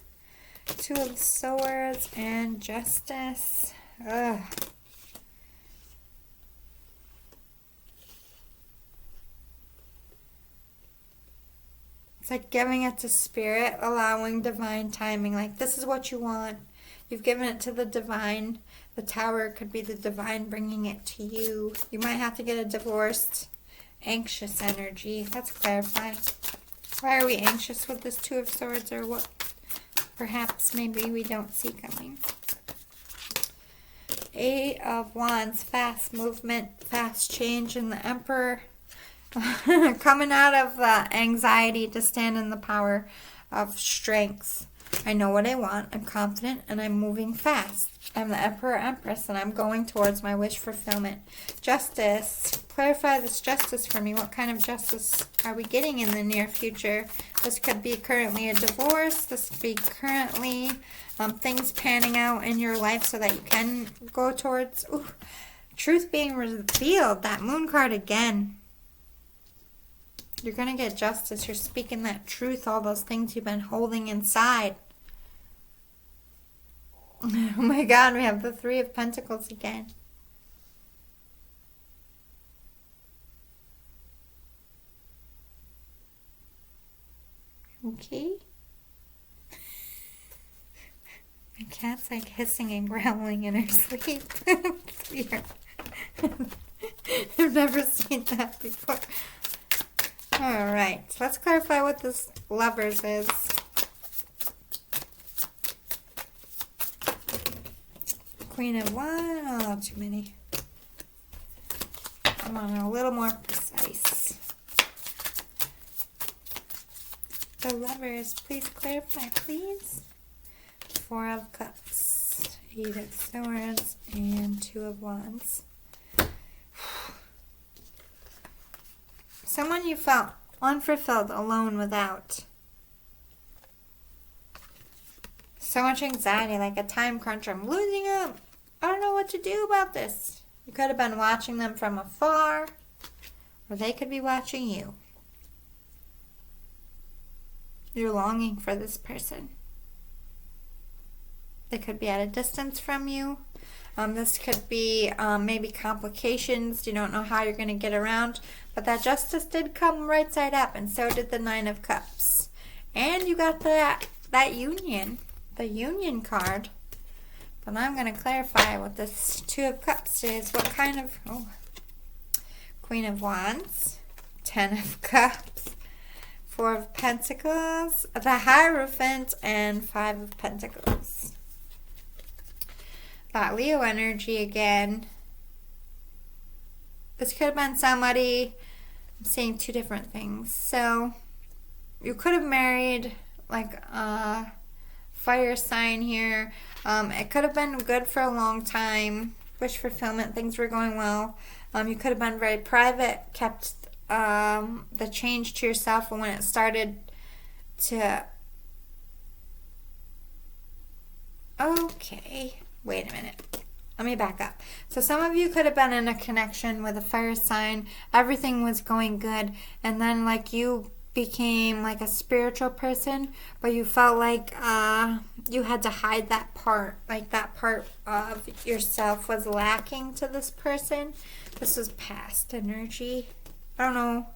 Two of Swords and Justice. Ugh. It's like giving it to Spirit, allowing divine timing. Like, this is what you want. You've given it to the divine. The Tower could be the divine bringing it to you. You might have to get a divorced, anxious energy. Let's clarify. Why are we anxious with this Two of Swords, or what perhaps maybe we don't see coming? Eight of Wands, fast movement, fast change, and the Emperor coming out of the anxiety to stand in the power of strength. I know what I want. I'm confident and I'm moving fast. I'm the Emperor Empress and I'm going towards my wish fulfillment. Justice. Clarify this justice for me. What kind of justice are we getting in the near future? This could be currently a divorce. This could be currently things panning out in your life so that you can go towards truth being revealed. That Moon card again. You're going to get justice. You're speaking that truth, all those things you've been holding inside. Oh my God, we have the Three of Pentacles again. Okay. My cat's like hissing and growling in her sleep. I've never seen that before. Alright, so let's clarify what this Lovers is. Queen of Wands. Oh, too many. I want a little more precise. The Lovers, please clarify, please. Four of Cups, Eight of Swords, and Two of Wands. Someone you felt unfulfilled, alone, without. So much anxiety, like a time crunch. I'm losing them. I don't know what to do about this. You could have been watching them from afar, or they could be watching you. You're longing for this person. They could be at a distance from you. This could be maybe complications. You don't know how you're going to get around. But that Justice did come right side up, and so did the Nine of Cups. And you got that Union, the Union card. But now I'm going to clarify what this Two of Cups is. What kind of... Queen of Wands, Ten of Cups, Four of Pentacles, the Hierophant, and Five of Pentacles. That Leo energy again. This could have been somebody. I'm seeing two different things. So you could have married like a fire sign here. It could have been good for a long time. Wish fulfillment. Things were going well. You could have been very private. Kept the change to yourself. And when it started to... Okay. Wait a minute. Let me back up. So some of you could have been in a connection with a fire sign. Everything was going good. And then like you became like a spiritual person. But you felt like you had to hide that part. Like that part of yourself was lacking to this person. This was past energy. I don't know.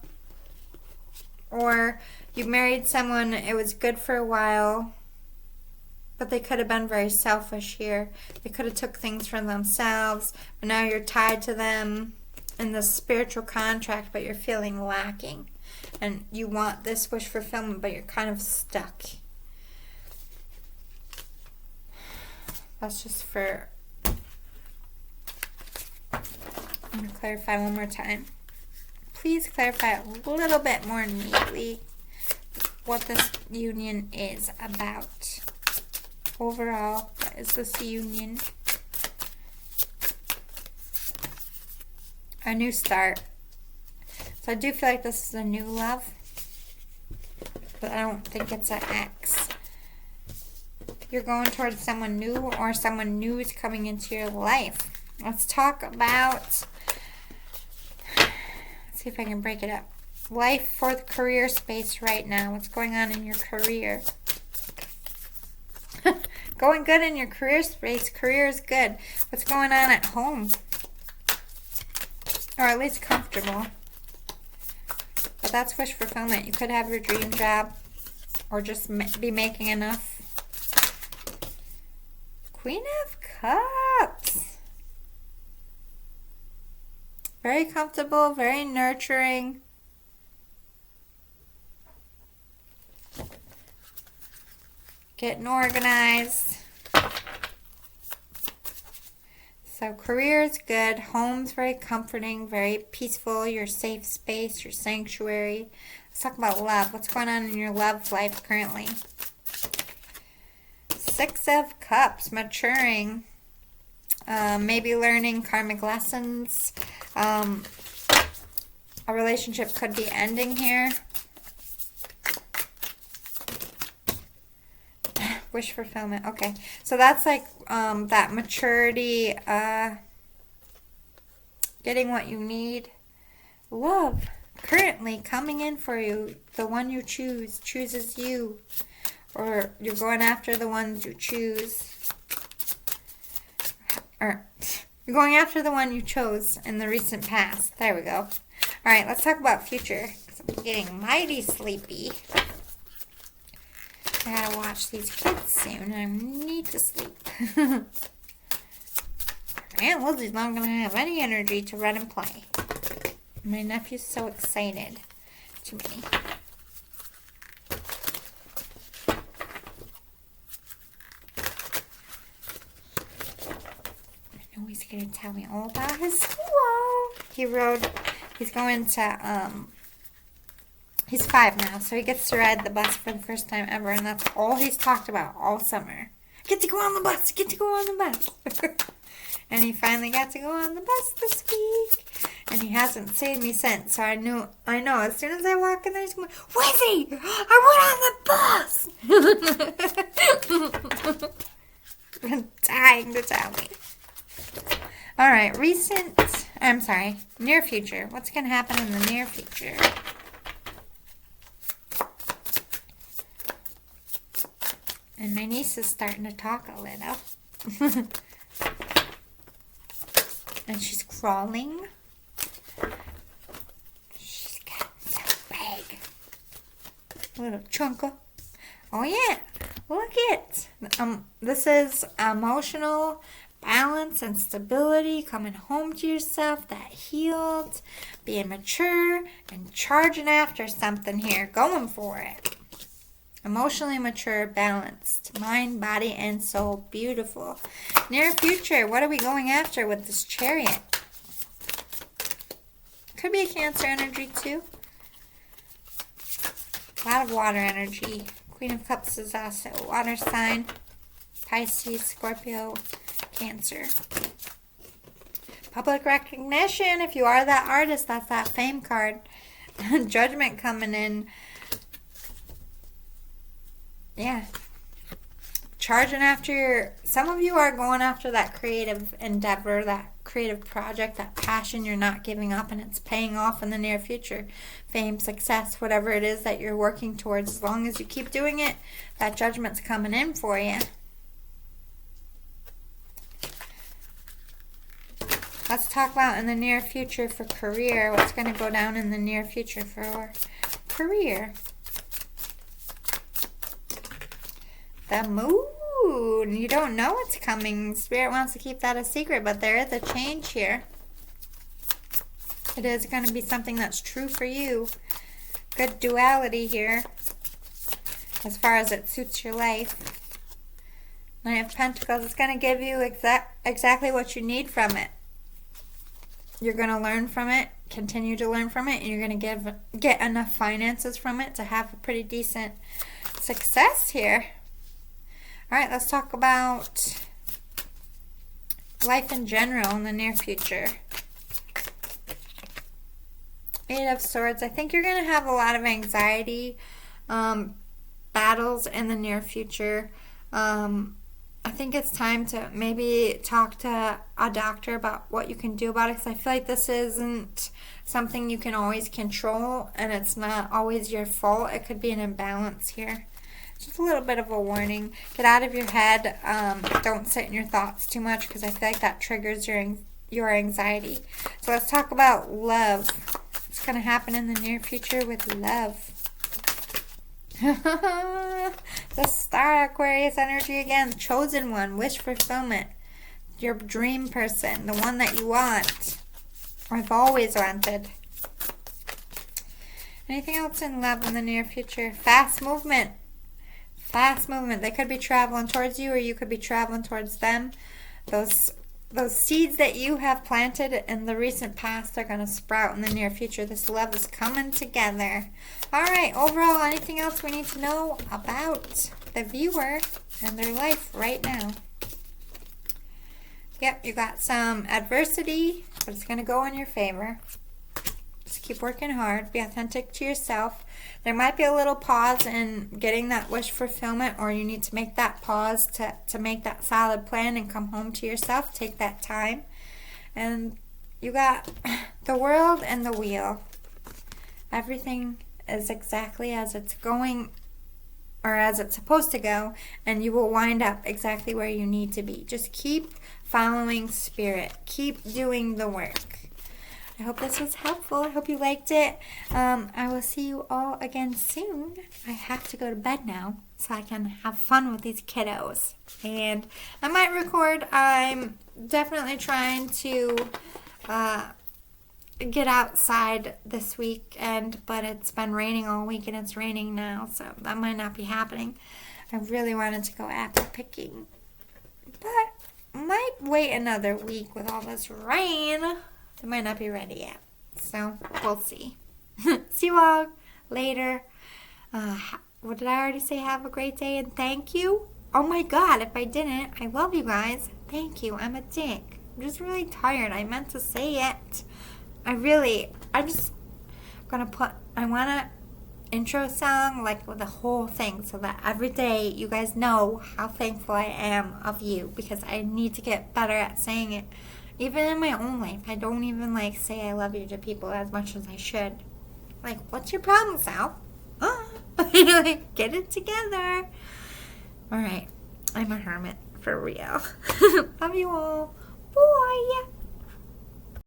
Or you married someone. It was good for a while. But they could have been very selfish here. They could have took things for themselves. But now you're tied to them in this spiritual contract, but you're feeling lacking. And you want this wish fulfillment, but you're kind of stuck. That's just for... I'm going to clarify one more time. Please clarify a little bit more neatly what this union is about. Overall, what is this union? A new start. So I do feel like this is a new love. But I don't think it's an ex. You're going towards someone new, or someone new is coming into your life. Let's talk about, let's see if I can break it up. Life for the career space right now. What's going on in your career? Going good in your career space. Career is good. What's going on at home? Or at least comfortable. But that's wish fulfillment. You could have your dream job or just be making enough. Queen of Cups. Very comfortable, very nurturing. Getting organized. So career is good. Home's very comforting, very peaceful. Your safe space, your sanctuary. Let's talk about love. What's going on in your love life currently? Six of Cups, maturing. Maybe learning karmic lessons. A relationship could be ending here. Wish fulfillment. Okay. So that's like that maturity, getting what you need. Love currently coming in for you. The one you choose chooses you. Or you're going after the ones you choose. Or you're going after the one you chose in the recent past. There we go. All right, let's talk about future. I'm getting mighty sleepy. I gotta watch these kids soon. I need to sleep. Aunt Lizzie's not gonna have any energy to run and play. My nephew's so excited. Too many. I know he's gonna tell me all about his school. He's going to, he's 5 now, so he gets to ride the bus for the first time ever, and that's all he's talked about all summer. Get to go on the bus, get to go on the bus. And he finally got to go on the bus this week. And he hasn't seen me since, so I know, as soon as I walk in there, he's going, Wizzy, I went on the bus! I'm dying to tell me. Alright, near future. What's going to happen in the near future? And my niece is starting to talk a little. And she's crawling. She's getting so big. Little chunker. Oh yeah, look it. This is emotional balance and stability, coming home to yourself, that healed, being mature, and charging after something here, going for it. Emotionally mature, balanced, mind, body, and soul. Beautiful. Near future, what are we going after with this Chariot? Could be a Cancer energy too. A lot of water energy. Queen of Cups is also a water sign. Pisces, Scorpio, Cancer. Public recognition. If you are that artist, that's that fame card. Judgment coming in. Yeah. Charging after some of you are going after that creative endeavor, that creative project, that passion you're not giving up, and it's paying off in the near future. Fame, success, whatever it is that you're working towards. As long as you keep doing it, that judgment's coming in for you. Let's talk about in the near future for career. What's going to go down in the near future for career? The moon. You don't know what's coming. Spirit wants to keep that a secret, but there is a change here. It is going to be something that's true for you. Good duality here as far as it suits your life. Knight of Pentacles. It's going to give you exactly what you need from it. You're going to learn from it, continue to learn from it, and you're going to get enough finances from it to have a pretty decent success here. All right, let's talk about life in general in the near future. 8 of Swords. I think you're going to have a lot of anxiety battles in the near future. A I think it's time to maybe talk to a doctor about what you can do about it, because I feel like this isn't something you can always control, and it's not always your fault. It could be an imbalance here. Just a little bit of a warning. Get out of your head. Don't sit in your thoughts too much, because I feel like that triggers your anxiety. So let's talk about love. What's going to happen in the near future with love? The Star, Aquarius energy again. Chosen one. Wish fulfillment. Your dream person. The one that you want. Or have always wanted. Anything else in love in the near future? Fast movement. Fast movement. They could be traveling towards you, or you could be traveling towards them. Those seeds that you have planted in the recent past are going to sprout in the near future. This love is coming together. All right, overall, anything else we need to know about the viewer and their life right now? Yep, you got some adversity, but it's going to go in your favor. Just keep working hard. Be authentic to yourself. There might be a little pause in getting that wish fulfillment, or you need to make that pause to make that solid plan and come home to yourself. Take that time. And you got the world and the wheel. Everything is exactly as it's going, or as it's supposed to go, and you will wind up exactly where you need to be. Just keep following spirit. Keep doing the work. I hope this was helpful. I hope you liked it. I will see you all again soon. I have to go to bed now so I can have fun with these kiddos. And I might record. I'm definitely trying to get outside this weekend, but it's been raining all week and it's raining now, so that might not be happening. I really wanted to go apple picking, but might wait another week with all this rain. It might not be ready yet, so we'll see. See you all later. What did I already say? Have a great day and thank you. Oh my God, if I didn't, I love you guys. Thank you. I'm a dick. I'm just really tired. I meant to say it. I'm just gonna I want an intro song like with the whole thing, so that every day you guys know how thankful I am of you, because I need to get better at saying it. Even in my own life, I don't even say I love you to people as much as I should. Like, what's your problem, Sal? Get it together. All right, I'm a hermit for real. Love you all. Bye.